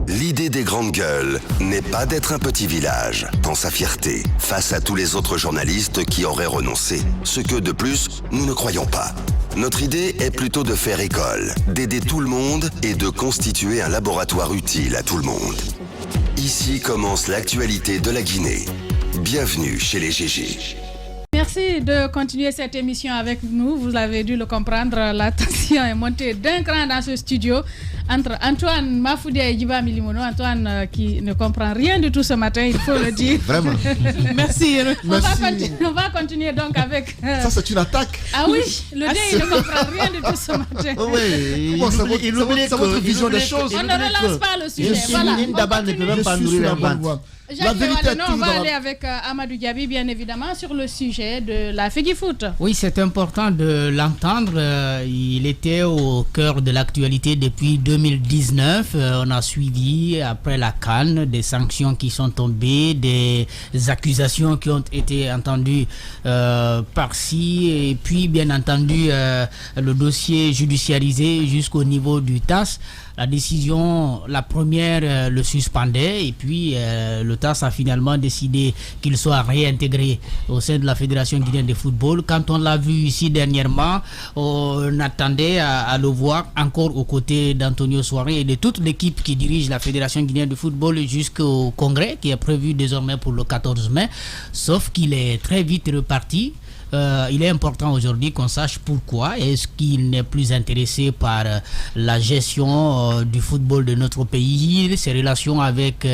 L'idée des grandes gueules n'est pas d'être un petit village, dans sa fierté, face à tous les autres journalistes qui auraient renoncé. Ce que, de plus, nous ne croyons pas. Notre idée est plutôt de faire école, d'aider tout le monde et de constituer un laboratoire utile à tout le monde. Ici commence l'actualité de la Guinée. Bienvenue chez les GG. Merci de continuer cette émission avec nous. Vous avez dû le comprendre, la tension est montée d'un cran dans ce studio entre Antoine Mafoudi et Djiba Milimono. Antoine qui ne comprend rien du tout ce matin, il faut le dire. Vraiment. Merci. On va continuer donc avec... Ça, c'est une attaque. Ah oui, le dé, il ne comprend rien du tout ce matin. Oui, il oublie c'est votre vision des choses. On ne relance pas le sujet. Voilà. D'abord ne peut même pas nourrir un ventre. La vérité est on va aller avec Amadou Diaby, bien évidemment, sur le sujet de la FEGIFOOT. Oui, c'est important de l'entendre. Il était au cœur de l'actualité depuis 2019. On a suivi, après la CAN, des sanctions qui sont tombées, des accusations qui ont été entendues par-ci, et puis, bien entendu, le dossier judiciarisé jusqu'au niveau du TAS. La décision, la première, le suspendait, et puis le TAS a finalement décidé qu'il soit réintégré au sein de la Fédération guinéenne de football. Quand on l'a vu ici dernièrement, on attendait à le voir encore aux côtés d'Antonio Soiré et de toute l'équipe qui dirige la Fédération guinéenne de football jusqu'au congrès qui est prévu désormais pour le 14 mai, sauf qu'il est très vite reparti. Il est important aujourd'hui qu'on sache pourquoi. Est-ce qu'il n'est plus intéressé par la gestion du football de notre pays, ses relations avec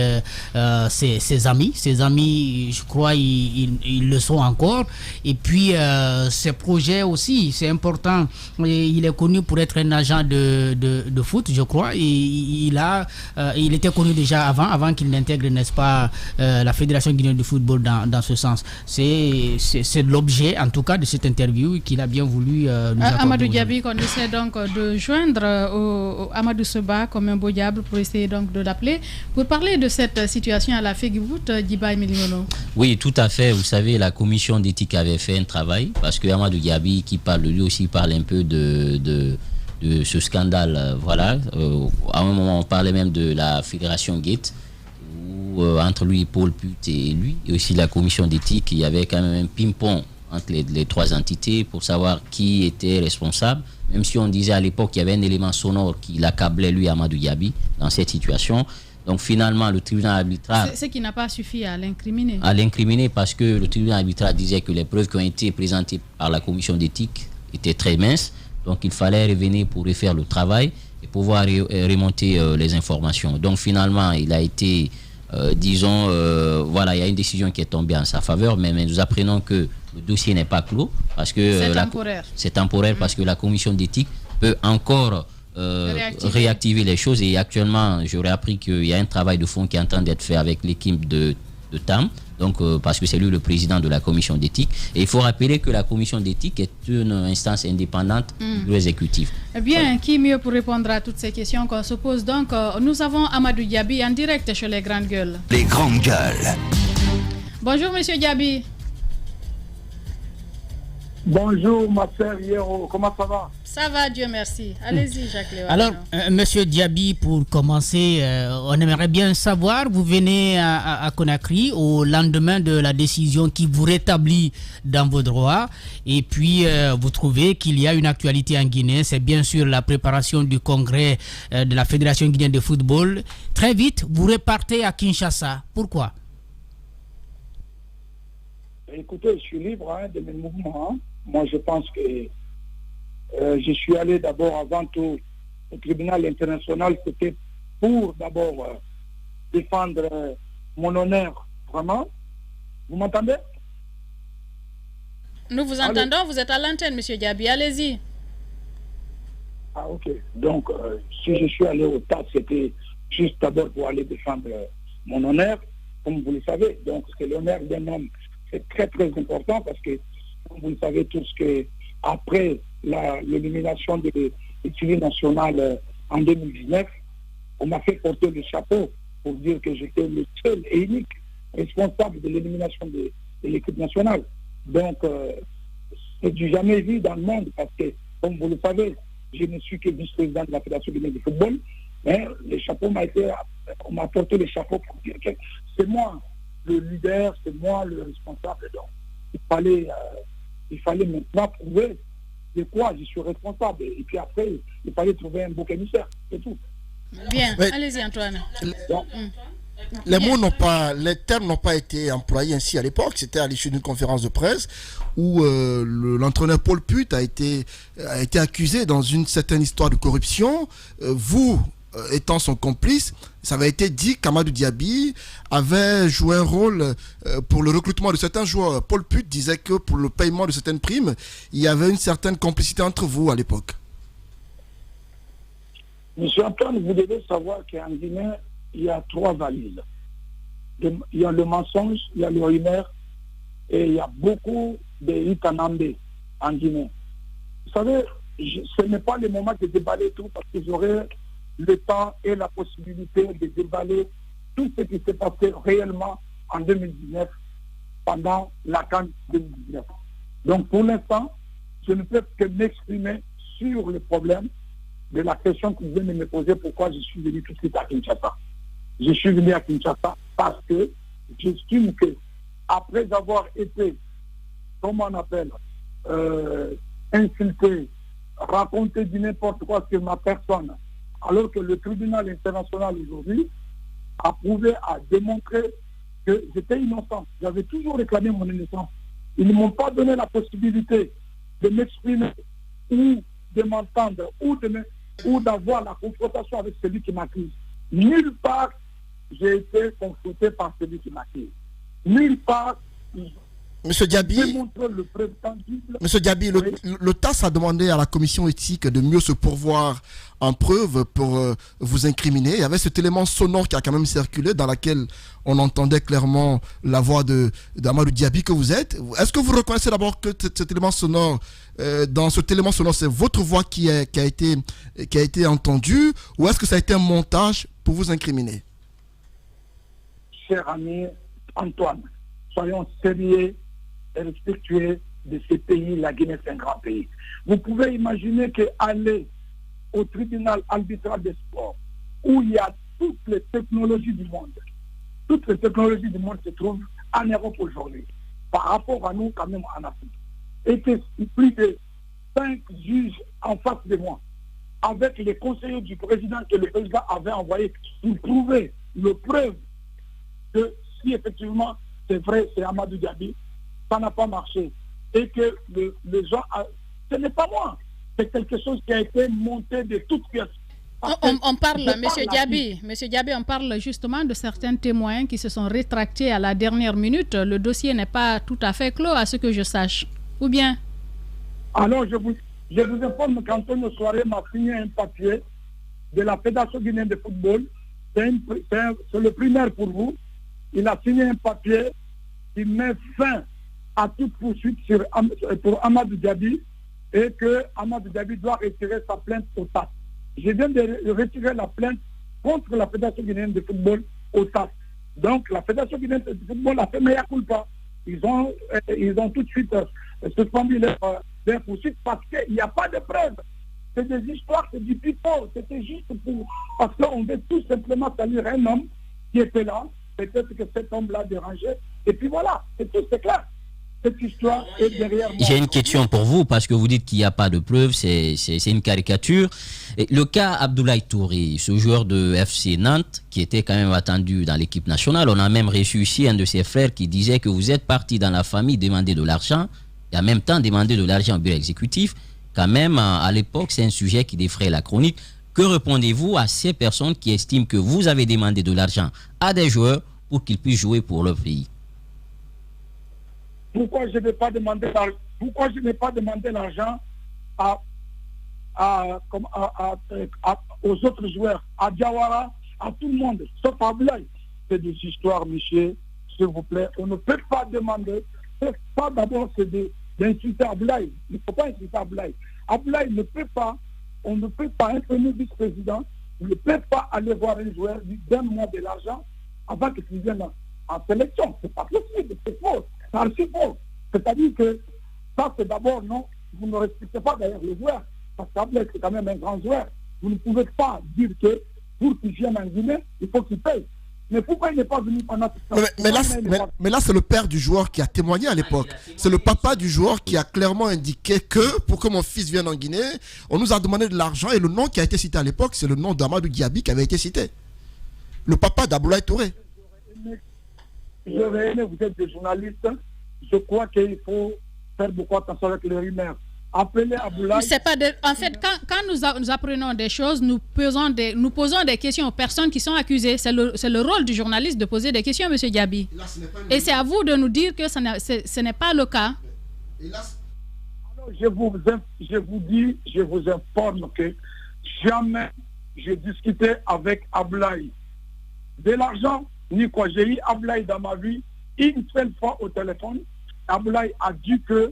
ses amis. Ses amis, je crois, ils le sont encore. Et puis, ses projets aussi, c'est important. Il est connu pour être un agent de foot, je crois. Et il était connu déjà avant qu'il n'intègre, n'est-ce pas, la Fédération guinéenne de football dans ce sens. C'est l'objet, en tout cas, de cette interview qu'il a bien voulu nous accorder. Amadou Diaby, qu'on essaie donc de joindre au Amadou Seba comme un beau diable pour essayer donc de l'appeler pour parler de cette situation à la FEGIFOOT, Djiba Milimono. Oui, tout à fait. Vous savez, la commission d'éthique avait fait un travail parce que Amadou Diaby, qui parle, lui aussi parle un peu de ce scandale. Voilà. À un moment, on parlait même de la Fédération Gate. Entre lui, Paul Put et lui, et aussi la commission d'éthique, il y avait quand même un ping-pong entre les trois entités pour savoir qui était responsable, même si on disait à l'époque qu'il y avait un élément sonore qui l'accablait, lui, Amadou Diaby, dans cette situation. Donc finalement, le tribunal arbitral... C'est ce qui n'a pas suffi à l'incriminer. À l'incriminer parce que le tribunal arbitral disait que les preuves qui ont été présentées par la commission d'éthique étaient très minces, donc il fallait revenir pour refaire le travail et pouvoir remonter les informations. Donc finalement, il a été... voilà, il y a une décision qui est tombée en sa faveur, mais nous apprenons que le dossier n'est pas clos parce que c'est temporaire parce que la commission d'éthique peut encore réactiver les choses. Et actuellement, j'aurais appris qu'il y a un travail de fond qui est en train d'être fait avec l'équipe de TAM, donc parce que c'est lui le président de la commission d'éthique. Et il faut rappeler que la commission d'éthique est une instance indépendante de l'exécutif. Eh bien, voilà. Qui mieux pour répondre à toutes ces questions qu'on se pose? Donc, nous avons Amadou Diaby en direct chez les Grandes Gueules. Les Grandes Gueules. Bonjour, monsieur Diaby. Bonjour, ma sœur Yero, comment ça va? Ça va, Dieu merci. Allez-y, Jacques Léon. Alors, monsieur Diaby, pour commencer, on aimerait bien savoir, vous venez à Conakry au lendemain de la décision qui vous rétablit dans vos droits, et puis vous trouvez qu'il y a une actualité en Guinée, c'est bien sûr la préparation du congrès de la Fédération guinéenne de football. Très vite, vous repartez à Kinshasa. Pourquoi? Écoutez, je suis libre de mes mouvements. Moi, je pense que je suis allé d'abord avant tout au tribunal international. C'était pour d'abord défendre mon honneur. Vraiment. Vous m'entendez? Nous vous entendons. Vous êtes à l'antenne, monsieur Diaby. Allez-y. Ah, ok. Donc, si je suis allé au TAS, c'était juste d'abord pour aller défendre mon honneur. comme vous le savez. Donc, c'est l'honneur d'un homme. C'est très, très important parce que, comme vous le savez tous, que après l'élimination de l'équipe nationale en 2019, on m'a fait porter le chapeau pour dire que j'étais le seul et unique responsable de l'élimination de l'équipe nationale. Donc, c'est du jamais vu dans le monde parce que, comme vous le savez, je ne suis que vice-président de la Fédération guinéenne de football, mais on m'a porté le chapeau pour dire que c'est moi le leader, c'est moi le responsable. Donc, il fallait maintenant prouver de quoi je suis responsable. Et puis après, il fallait trouver un bouc émissaire, c'est tout. Bien, Mais- allez-y Antoine. Les termes n'ont pas été employés ainsi à l'époque. C'était à l'issue d'une conférence de presse où l'entraîneur Paul Put a été accusé dans une certaine histoire de corruption. Vous, étant son complice, ça avait été dit qu'Amadou Diaby avait joué un rôle pour le recrutement de certains joueurs. Paul Put disait que pour le paiement de certaines primes, il y avait une certaine complicité entre vous à l'époque. Monsieur Antoine, vous devez savoir qu'en Guinée, il y a 3 valises. Il y a le mensonge, il y a le rumeur et il y a beaucoup de hitanambé en Guinée. Vous savez, ce n'est pas le moment de déballer tout parce que j'aurai le temps et la possibilité de déballer tout ce qui s'est passé réellement en 2019 pendant la CAN 2019. Donc pour l'instant, je ne peux que m'exprimer sur le problème de la question que vous venez de me poser, pourquoi je suis venu tout de suite à Kinshasa. Je suis venu à Kinshasa parce que j'estime que après avoir été, comment on appelle, insulté, raconté du n'importe quoi sur ma personne, alors que le tribunal international aujourd'hui a prouvé, a démontré que j'étais innocent. J'avais toujours réclamé mon innocence. Ils ne m'ont pas donné la possibilité de m'exprimer ou de m'entendre ou d'avoir la confrontation avec celui qui m'accuse. Nulle part, j'ai été confronté par celui qui m'accuse. Nulle part, Monsieur Diaby, Monsieur Diaby, le TAS a demandé à la commission éthique de mieux se pourvoir en preuve pour vous incriminer. Il y avait cet élément sonore qui a quand même circulé, dans laquelle on entendait clairement la voix d'Amadou Diaby que vous êtes. Est-ce que vous reconnaissez d'abord que cet élément sonore, dans cet élément sonore, c'est votre voix qui a été entendue, ou est-ce que ça a été un montage pour vous incriminer? Cher ami Antoine, soyons sérieux et respectueux de ce pays. La Guinée, c'est un grand pays. Vous pouvez imaginer qu'aller au tribunal arbitral des sports, où il y a toutes les technologies du monde se trouvent en Europe aujourd'hui, par rapport à nous, quand même, en Afrique. Et que plus de 5 juges en face de moi, avec les conseillers du président que le président avait envoyé pour prouver le preuve que si effectivement c'est vrai, c'est Amadou Diaby, ça n'a pas marché. Et que les gens, ce n'est pas moi, c'est quelque chose qui a été monté de toutes pièces. On parle, Monsieur Diaby, on parle justement de certains témoins qui se sont rétractés à la dernière minute. Le dossier n'est pas tout à fait clos, à ce que je sache. Ou bien? Alors, je vous informe qu'Antonio Soiré m'a signé un papier de la Fédération guinéenne de football. C'est le primaire pour vous. Il a signé un papier qui met fin à toute poursuite pour Amadou Diaby et que Amadou Diaby doit retirer sa plainte au TAS. Je viens de retirer la plainte contre la Fédération guinéenne de football au TAS. Donc la Fédération guinéenne de football a fait mea culpa. Ils ont tout de suite suspendu leur poursuite parce qu'il n'y a pas de preuves. C'est des histoires, c'est du pipeau. C'était juste parce qu'on veut tout simplement saluer un homme qui était là. Peut-être que cet homme-là dérangeait. Et puis voilà, c'est tout, c'est clair. Cette histoire est derrière moi. J'ai une question pour vous, parce que vous dites qu'il n'y a pas de preuves, c'est une caricature. Et le cas Abdoulaye Touré, ce joueur de FC Nantes, qui était quand même attendu dans l'équipe nationale, on a même reçu ici un de ses frères qui disait que vous êtes parti dans la famille demander de l'argent, et en même temps demander de l'argent au bureau exécutif. Quand même, à l'époque, c'est un sujet qui défraie la chronique. Que répondez-vous à ces personnes qui estiment que vous avez demandé de l'argent à des joueurs pour qu'ils puissent jouer pour leur pays? Pourquoi je n'ai pas demandé l'argent aux autres joueurs, à Diawara, à tout le monde, sauf à Abdoulaye. c'est des histoires, monsieur, s'il vous plaît. On ne peut pas demander, c'est pas d'abord d'insulter Abdoulaye. Il ne faut pas insulter Abdoulaye. Abdoulaye ne peut pas, on ne peut pas, un premier vice-président ne peut pas aller voir un joueur, lui donne-moi de l'argent avant qu'il vienne en sélection. C'est pas possible, c'est faux, c'est archi faux. C'est-à-dire que ça, c'est d'abord, non, vous ne respectez pas d'ailleurs le joueur, parce qu'Abdoulaye, c'est quand même un grand joueur. Vous ne pouvez pas dire que pour qu'il vienne en Guinée, il faut qu'il paye. Mais pourquoi il n'est pas venu pendant tout ça? Mais là, c'est le père du joueur qui a témoigné à l'époque. C'est le papa du joueur qui a clairement indiqué que pour que mon fils vienne en Guinée, on nous a demandé de l'argent et le nom qui a été cité à l'époque, c'est le nom d'Amadou Diaby qui avait été cité. Le papa d'Abdoulaye Touré. J'aurais aimé, vous êtes des journalistes, je crois qu'il faut faire beaucoup attention avec les rumeurs. Appelez Abdoulaye. C'est pas en fait, quand nous apprenons des choses, nous posons des questions aux personnes qui sont accusées. C'est le rôle du journaliste de poser des questions, M. Diaby. Et c'est à vous de nous dire que ce n'est pas le cas. Alors, je vous informe que jamais j'ai discuté avec Abdoulaye de l'argent, ni quoi. J'ai eu Abdoulaye dans ma vie une seule fois au téléphone. Abdoulaye a dit que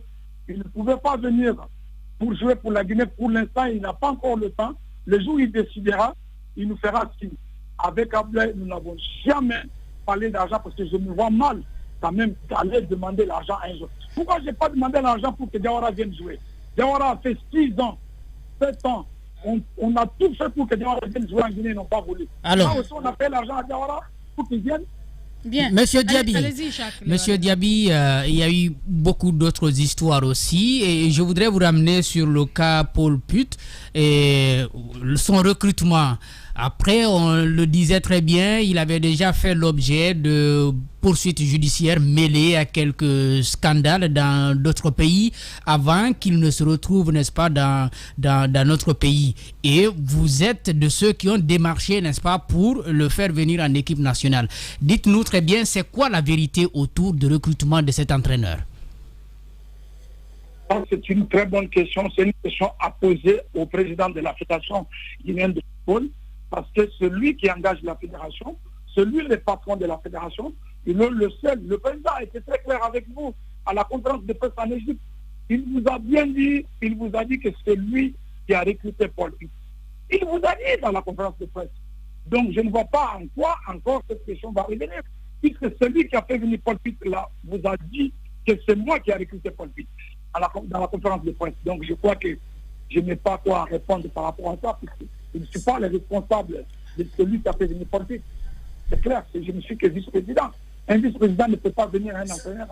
il ne pouvait pas venir pour jouer pour la Guinée. Pour l'instant, il n'a pas encore le temps. Le jour où il décidera, il nous fera signe. Avec Abdoulaye, nous n'avons jamais parlé d'argent parce que je me vois mal quand même d'aller demander l'argent à un jour. Pourquoi je n'ai pas demandé l'argent pour que Diawara vienne jouer? Diawara a fait 6 ans, 7 ans. On a tout fait pour que Diawara vienne jouer en Guinée, ils n'ont pas voulu. Alors, là aussi, on a fait l'argent à Diawara pour qu'il vienne. Bien. Monsieur Diaby, allez-y, Jacques, Monsieur Diaby, il y a eu beaucoup d'autres histoires aussi et je voudrais vous ramener sur le cas Paul Put et son recrutement. Après, on le disait très bien, il avait déjà fait l'objet de poursuites judiciaires mêlées à quelques scandales dans d'autres pays avant qu'il ne se retrouve, n'est-ce pas, dans notre pays. Et vous êtes de ceux qui ont démarché, n'est-ce pas, pour le faire venir en équipe nationale. Dites-nous très bien, c'est quoi la vérité autour du recrutement de cet entraîneur? C'est une très bonne question. C'est une question à poser au président de la Fédération guinéenne de football. Parce que c'est lui qui engage la fédération, c'est lui le patron de la fédération, il est le seul. Le président a été très clair avec vous à la conférence de presse en Égypte. Il vous a bien dit, il vous a dit que c'est lui qui a recruté Paul Pitt. Il vous a dit dans la conférence de presse. Donc je ne vois pas en quoi encore cette question va revenir. Puisque celui qui a fait venir Paul Pitt là vous a dit que c'est moi qui ai recruté Paul Pitt dans la conférence de presse. Donc je crois que je n'ai pas quoi répondre par rapport à ça, puisque je ne suis pas le responsable de celui qui a fait venir Paul Pitt. C'est clair, je ne suis que vice-président. Un vice-président ne peut pas venir un entraîneur.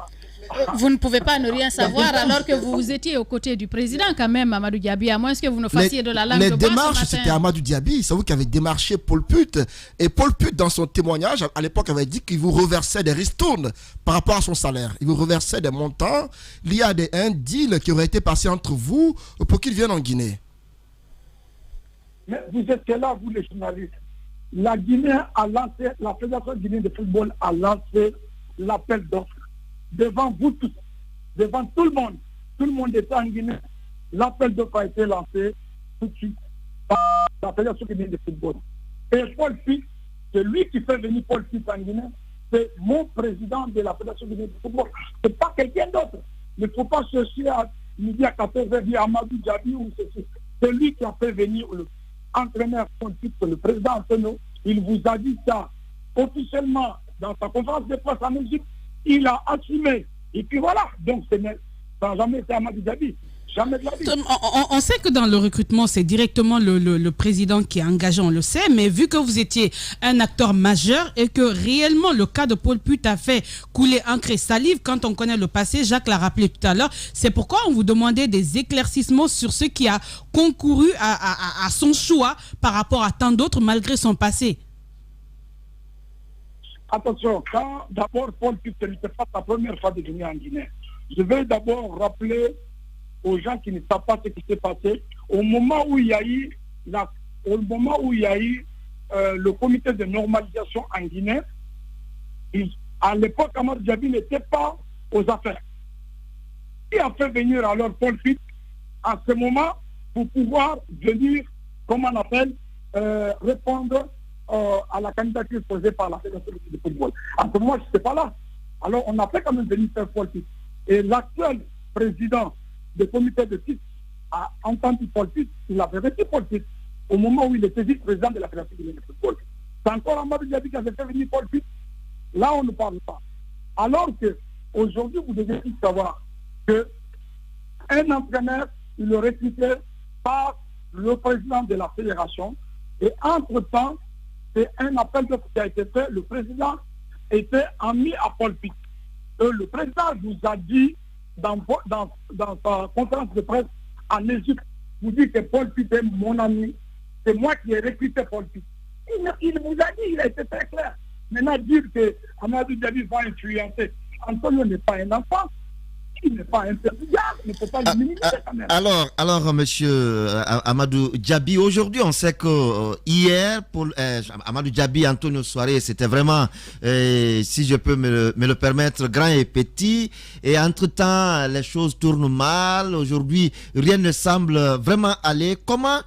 Vous ne pouvez pas ne rien savoir alors que vous étiez aux côtés du président quand même, Amadou Diaby, à moins que vous ne fassiez de la langue de bois. Les démarches, c'était Amadou Diaby, c'est vous qui avez démarché Paul Put. Et Paul Put, dans son témoignage, à l'époque, avait dit qu'il vous reversait des ristournes par rapport à son salaire. Il vous reversait des montants liés à un deal qui aurait été passé entre vous pour qu'il vienne en Guinée. Mais vous êtes là, vous les journalistes. La Guinée a lancé, la Fédération guinéenne de football a lancé l'appel d'offres devant vous tous, devant tout le monde. Tout le monde était en Guinée. L'appel d'offres a été lancé tout de suite par la Fédération guinéenne de football. Et Paul Pitt, c'est lui qui fait venir Paul Pitt en Guinée. C'est mon président de la Fédération guinéenne de football. C'est pas quelqu'un d'autre. Il ne faut pas chercher à midi à 14h dire Amadou Diaby ou ceci. C'est lui qui a fait venir le entraîneur politique, le président Antonio. Il vous a dit ça officiellement dans sa conférence de presse en Égypte. Il a assumé. Et puis voilà. Donc, ça n'a jamais été Amadou Diaby. Jamais de la vie. On sait que dans le recrutement, c'est directement le président qui est engagé, on le sait, mais vu que vous étiez un acteur majeur et que réellement le cas de Paul Put a fait couler encre et salive, quand on connaît le passé, Jacques l'a rappelé tout à l'heure, c'est pourquoi on vous demandait des éclaircissements sur ce qui a concouru à son choix par rapport à tant d'autres malgré son passé. Attention, quand d'abord Paul Put n'était pas sa première fois de venir en Guinée, je vais d'abord rappeler aux gens qui ne savent pas ce qui s'est passé, au moment où il y a eu le comité de normalisation en Guinée, à l'époque, Amadou Diaby n'était pas aux affaires. Il a fait venir alors Paul Put à ce moment pour pouvoir venir, comment on appelle, répondre à la candidature posée par la Fédération de football. En ce moment, je n'étais pas là. Alors, on a fait quand même venir faire Paul Pitt. Et l'actuel président du comité de titre a entendu Paul Pitt, il avait reçu Paul Pitt au moment où il était vice-président de la Fédération de football. C'est encore Amadou Diaby qui avait fait venir Paul Pitt. Là, on ne parle pas. Alors que aujourd'hui, vous devez tous savoir qu'un entraîneur, il est recruté par le président de la fédération. Et entre-temps, c'est un appel qui a été fait. Le président était ami à Paul Pitt. Le président vous a dit dans sa conférence de presse en Égypte, vous dit que Paul Pitt est mon ami. C'est moi qui ai recruté Paul Pitt. Il vous a dit, il a été très clair. Maintenant, dire que Amadou Diaby va influencer. Antonio n'est pas un enfant. Il n'est pas un pédiatre, il ne faut pas le minimiser quand même. Alors, monsieur Amadou Diaby, aujourd'hui, on sait que hier, pour Amadou Diaby, Antonio Soirée, c'était vraiment, si je peux me le permettre, grand et petit. Et entre-temps, les choses tournent mal. Aujourd'hui, rien ne semble vraiment aller. Comment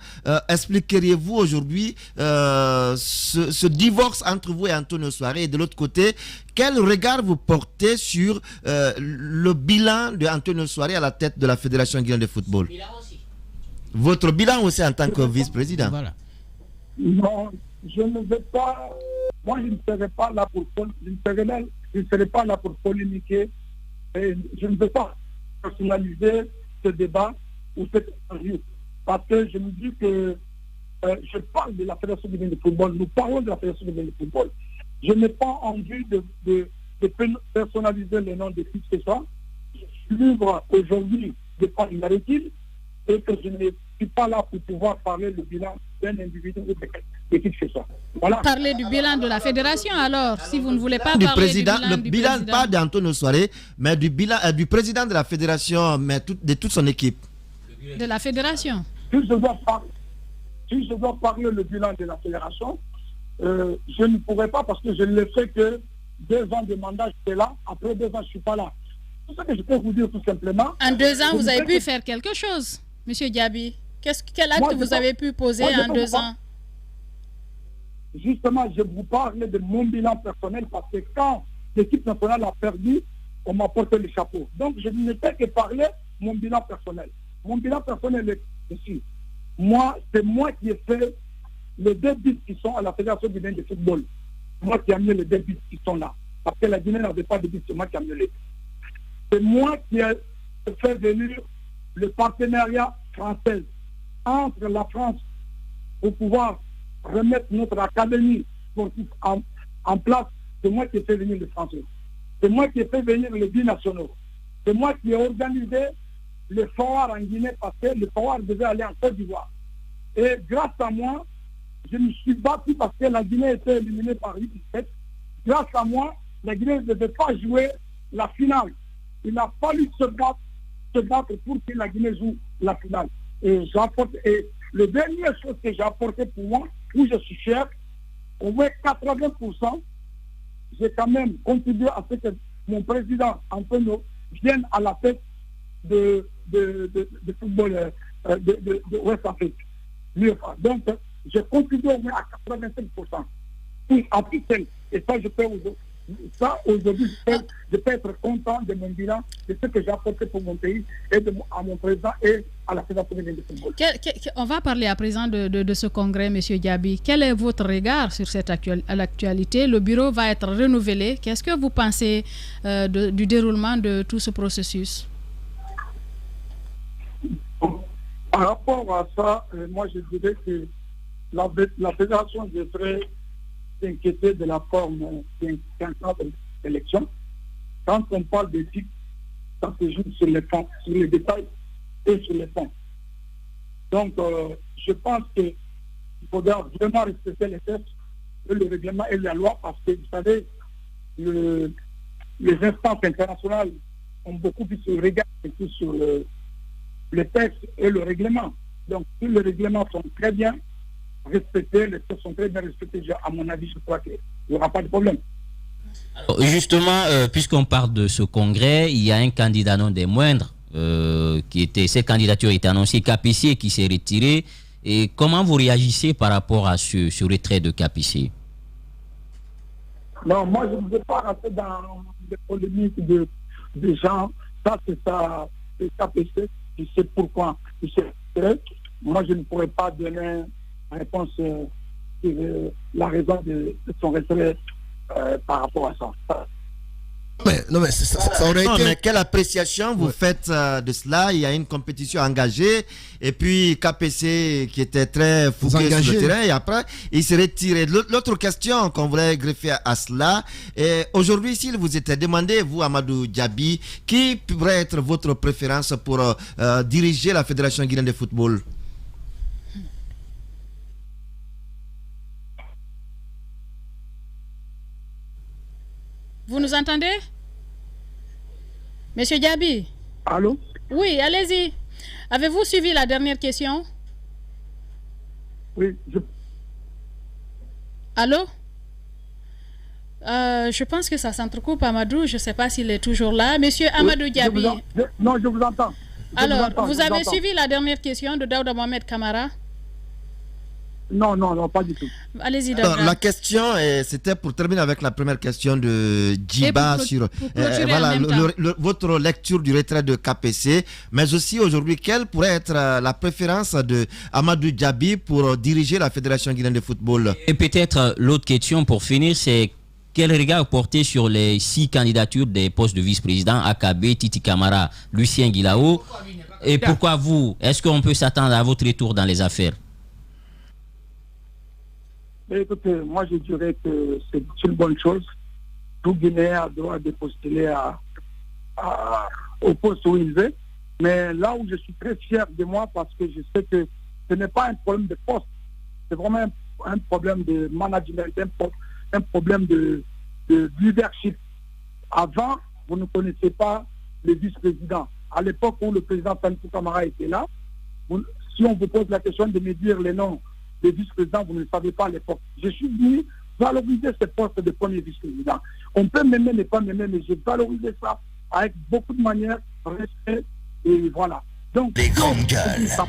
expliqueriez-vous aujourd'hui ce divorce entre vous et Antonio Soirée? Et de l'autre côté, quel regard vous portez sur le bilan de Antonio Soirée à la tête de la Fédération guinéenne de football? Votre bilan aussi en tant que vice-président. Voilà. Non, je ne vais pas. Moi, je ne serai pas là pour polémiquer. Et je ne veux pas personnaliser ce débat ou cette interview. Parce que je me dis que je parle de la Fédération guinéenne de football. Nous parlons de la Fédération guinéenne de football. Je n'ai pas envie de personnaliser le nom de qui que ce soit. Je suis libre aujourd'hui de prendre une arrêtine et que je ne suis pas là pour pouvoir parler du bilan d'un individu ou de qui que ce soit. Voilà. Parler du bilan de la fédération alors, si vous ne voulez pas du parler président, du bilan le bilan pas d'Antonio Soirée, mais du bilan du président de la fédération, mais de toute son équipe. De la fédération. Si je dois parler le bilan de la fédération, je ne pourrais pas parce que je ne l'ai fait que 2 ans de mandat, j'étais là. Après 2 ans, je ne suis pas là. Tout ce que je peux vous dire tout simplement. En 2 ans, vous avez pu faire quelque chose, Monsieur Diaby. Quel acte vous avez pu poser en 2 ans? Justement, je vous parlais de mon bilan personnel parce que quand l'équipe nationale a perdu, on m'a porté le chapeau. Donc, je ne fais que parler de mon bilan personnel. Mon bilan personnel est ici. C'est moi qui ai fait les 2 buts qui sont à la Fédération guinéenne de football. Moi qui ai amené les 2 buts qui sont là. Parce que la Guinée n'avait pas de buts, c'est moi qui ai amené les buts. C'est moi qui ai fait venir le partenariat français entre la France pour pouvoir remettre notre académie sportive en place. C'est moi qui ai fait venir les Français. C'est moi qui ai fait venir les binationaux. C'est moi qui ai organisé le foire en Guinée parce que le foire devait aller en Côte d'Ivoire. Et grâce à moi, je me suis battu parce que la Guinée était éliminée par 8-17. Grâce à moi, la Guinée ne devait pas jouer la finale. Il a fallu se battre pour que la Guinée joue la finale. Et le dernier chose que j'ai apporté pour moi, où je suis fier, au moins 80%, j'ai quand même contribué à ce que mon président Antonio vienne à la tête de football de West Afrique. Donc, j'ai contribué au moins à 85%. À tout seul. Et ça, aujourd'hui, je peux être content de mon bilan, de ce que j'ai apporté pour mon pays et à mon président et à la Fédération de football. On va parler à présent de ce congrès, M. Diaby. Quel est votre regard sur cette actualité? Le bureau va être renouvelé. Qu'est-ce que vous pensez du déroulement de tout ce processus? Par rapport à ça, moi je dirais que la fédération devrait s'inquiéter de la forme d'un d'élection. Quand on parle d'éthique, ça se joue sur les fonds, sur les détails et sur les fonds. Donc, je pense qu'il faudra vraiment respecter les textes, le règlement et la loi, parce que vous savez, les instances internationales ont beaucoup plus de regard sur les textes et le règlement. Donc, si les règlements sont très bien respectés, les textes sont très bien respectés, à mon avis, je crois qu'il n'y aura pas de problème. Alors, justement, puisqu'on parle de ce congrès, il y a un candidat non des moindres, cette candidature était annoncée, Capissier, qui s'est retiré, Et comment vous réagissez par rapport à ce retrait de KPC? Non, moi, je ne veux pas rentrer dans des polémiques de gens. Ça, c'est ça, c'est KPC. Tu sais pourquoi. Tu sais, moi, je ne pourrais pas donner une réponse sur la raison de son retrait par rapport à ça. Mais ça aurait été... mais quelle appréciation vous faites de cela? Il y a une compétition engagée et puis KPC qui était très fougueux sur le terrain et après il s'est retiré. L'autre question qu'on voulait greffer à cela, aujourd'hui s'il vous était demandé, vous Amadou Diaby, qui pourrait être votre préférence pour diriger la Fédération guinéenne de football? Vous nous entendez? Monsieur Diaby? Allô? Oui, allez-y. Avez-vous suivi la dernière question? Oui. Allô? Je pense que ça s'entrecoupe, Amadou. Je ne sais pas s'il est toujours là. Monsieur Amadou Diaby. Non, je vous entends. Alors, vous avez suivi la dernière question de Daouda Mohamed Kamara? Non, pas du tout. Allez-y, Daouda. La question, c'était pour terminer avec la première question de Djiba sur voilà, votre lecture du retrait de KPC, mais aussi aujourd'hui, quelle pourrait être la préférence de Amadou Diaby pour diriger la Fédération guinéenne de football? Et peut-être l'autre question pour finir, c'est quel regard porter sur les 6 candidatures des postes de vice-président, AKB, Titi Camara, Lucien Guilao, et pourquoi vous? Est-ce qu'on peut s'attendre à votre retour dans les affaires? Mais écoutez, moi je dirais que c'est une bonne chose. Tout Guinéen doit postuler au poste où il veut. Mais là où je suis très fier de moi, parce que je sais que ce n'est pas un problème de poste, c'est vraiment un problème de management, un problème de leadership. Avant, vous ne connaissez pas le vice-président. À l'époque où le président Tanikou Camara était là, si on vous pose la question de me dire les noms des vice-présidents, vous ne le savez pas à l'époque. Je suis venu valoriser ce poste de premier vice-président. On peut m'aimer, ne pas m'aimer, mais j'ai valorisé ça avec beaucoup de manières, respect, et voilà. Donc, les grandes gueules. Ça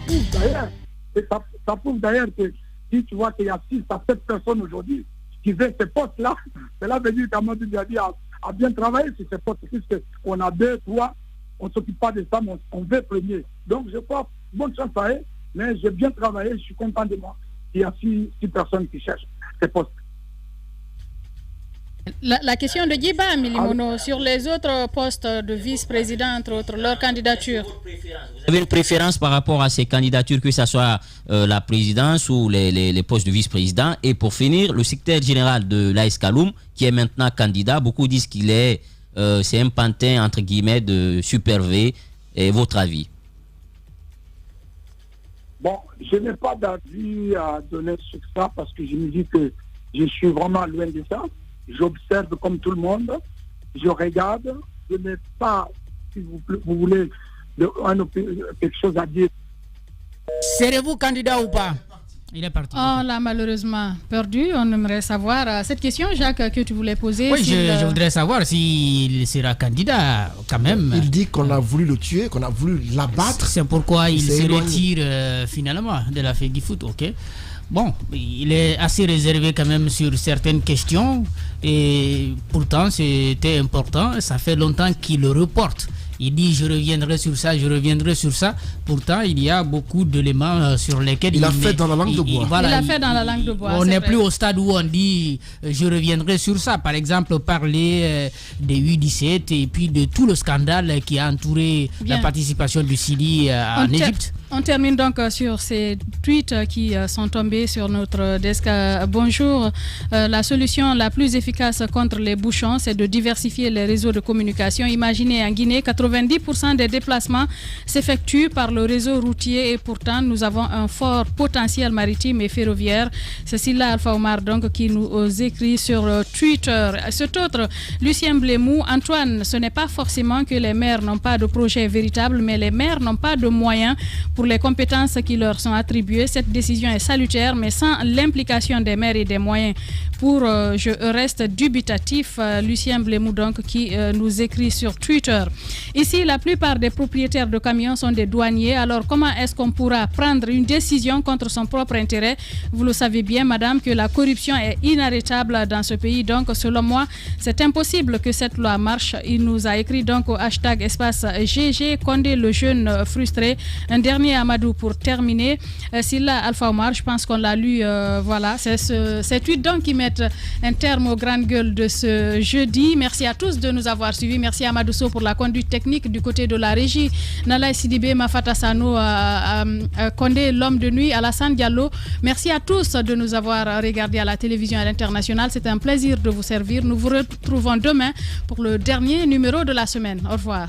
prouve d'ailleurs que si tu vois qu'il y a 6 à 7 personnes aujourd'hui qui veulent ce poste-là, cela veut dire qu'Amadou Diaby a bien travaillé sur ce poste, puisqu'on a 2, 3, on ne s'occupe pas de ça, mais on veut premier. Donc, je crois, bonne chance à eux, mais j'ai bien travaillé, je suis content de moi. Il y a 6 personnes qui cherchent ces postes. La question de Djiba Milimono sur les autres postes de vice-président, entre autres, leur candidature. Vous avez une préférence par rapport à ces candidatures, que ce soit la présidence ou les postes de vice-président? Et pour finir, le secrétaire général de l'AS Kaloum, qui est maintenant candidat, beaucoup disent qu'il est c'est un pantin, entre guillemets, de Super V. Et votre avis? Bon, je n'ai pas d'avis à donner sur ça parce que je me dis que je suis vraiment loin de ça. J'observe comme tout le monde, je regarde, je n'ai pas, si vous voulez, quelque chose à dire. Serez-vous candidat ou pas? Il est parti. Oh là, malheureusement, perdu. On aimerait savoir cette question, Jacques, que tu voulais poser. Oui, je voudrais savoir s'il sera candidat quand même. Il dit qu'on a voulu le tuer, qu'on a voulu l'abattre. C'est pourquoi il se retire finalement de la FEGIFOOT, ok. Bon, il est assez réservé quand même sur certaines questions et pourtant c'était important. Ça fait longtemps qu'il le reporte. Il dit je reviendrai sur ça, je reviendrai sur ça. Pourtant, il y a beaucoup d'éléments sur lesquels il a fait dans la langue de bois. Voilà, il a fait dans la langue de bois. On n'est plus au stade où on dit je reviendrai sur ça. Par exemple, parler des U17 et puis de tout le scandale qui a entouré la participation du Sidi en Égypte. On termine donc sur ces tweets qui sont tombés sur notre desk. Bonjour. La solution la plus efficace contre les bouchons, c'est de diversifier les réseaux de communication. Imaginez en Guinée, 90% des déplacements s'effectuent par le réseau routier et pourtant nous avons un fort potentiel maritime et ferroviaire. C'est là Alpha Omar donc qui nous écrit sur Twitter. Cet autre, Lucien Blémou, Antoine, ce n'est pas forcément que les maires n'ont pas de projet véritable, mais les maires n'ont pas de moyens pour les compétences qui leur sont attribuées. Cette décision est salutaire, mais sans l'implication des maires et des moyens je reste dubitatif. Lucien Blémou donc qui nous écrit sur Twitter. Ici, la plupart des propriétaires de camions sont des douaniers. Alors, comment est-ce qu'on pourra prendre une décision contre son propre intérêt? Vous le savez bien, madame, que la corruption est inarrêtable dans ce pays. Donc, selon moi, c'est impossible que cette loi marche. Il nous a écrit donc au hashtag espace GG Condé, le jeune frustré. Un dernier Amadou pour terminer. Silla Alpha Omar, je pense qu'on l'a lu. Voilà, c'est ces tweets donc qui mettent un terme aux grandes gueules de ce jeudi. Merci à tous de nous avoir suivis. Merci à Amadou Sow pour la conduite technique du côté de la régie. Nala Sidibé, Mafata Sano, Condé, l'homme de nuit, Alassane Diallo. Merci à tous de nous avoir regardés à la télévision à l'international. C'est un plaisir de vous servir. Nous vous retrouvons demain pour le dernier numéro de la semaine. Au revoir.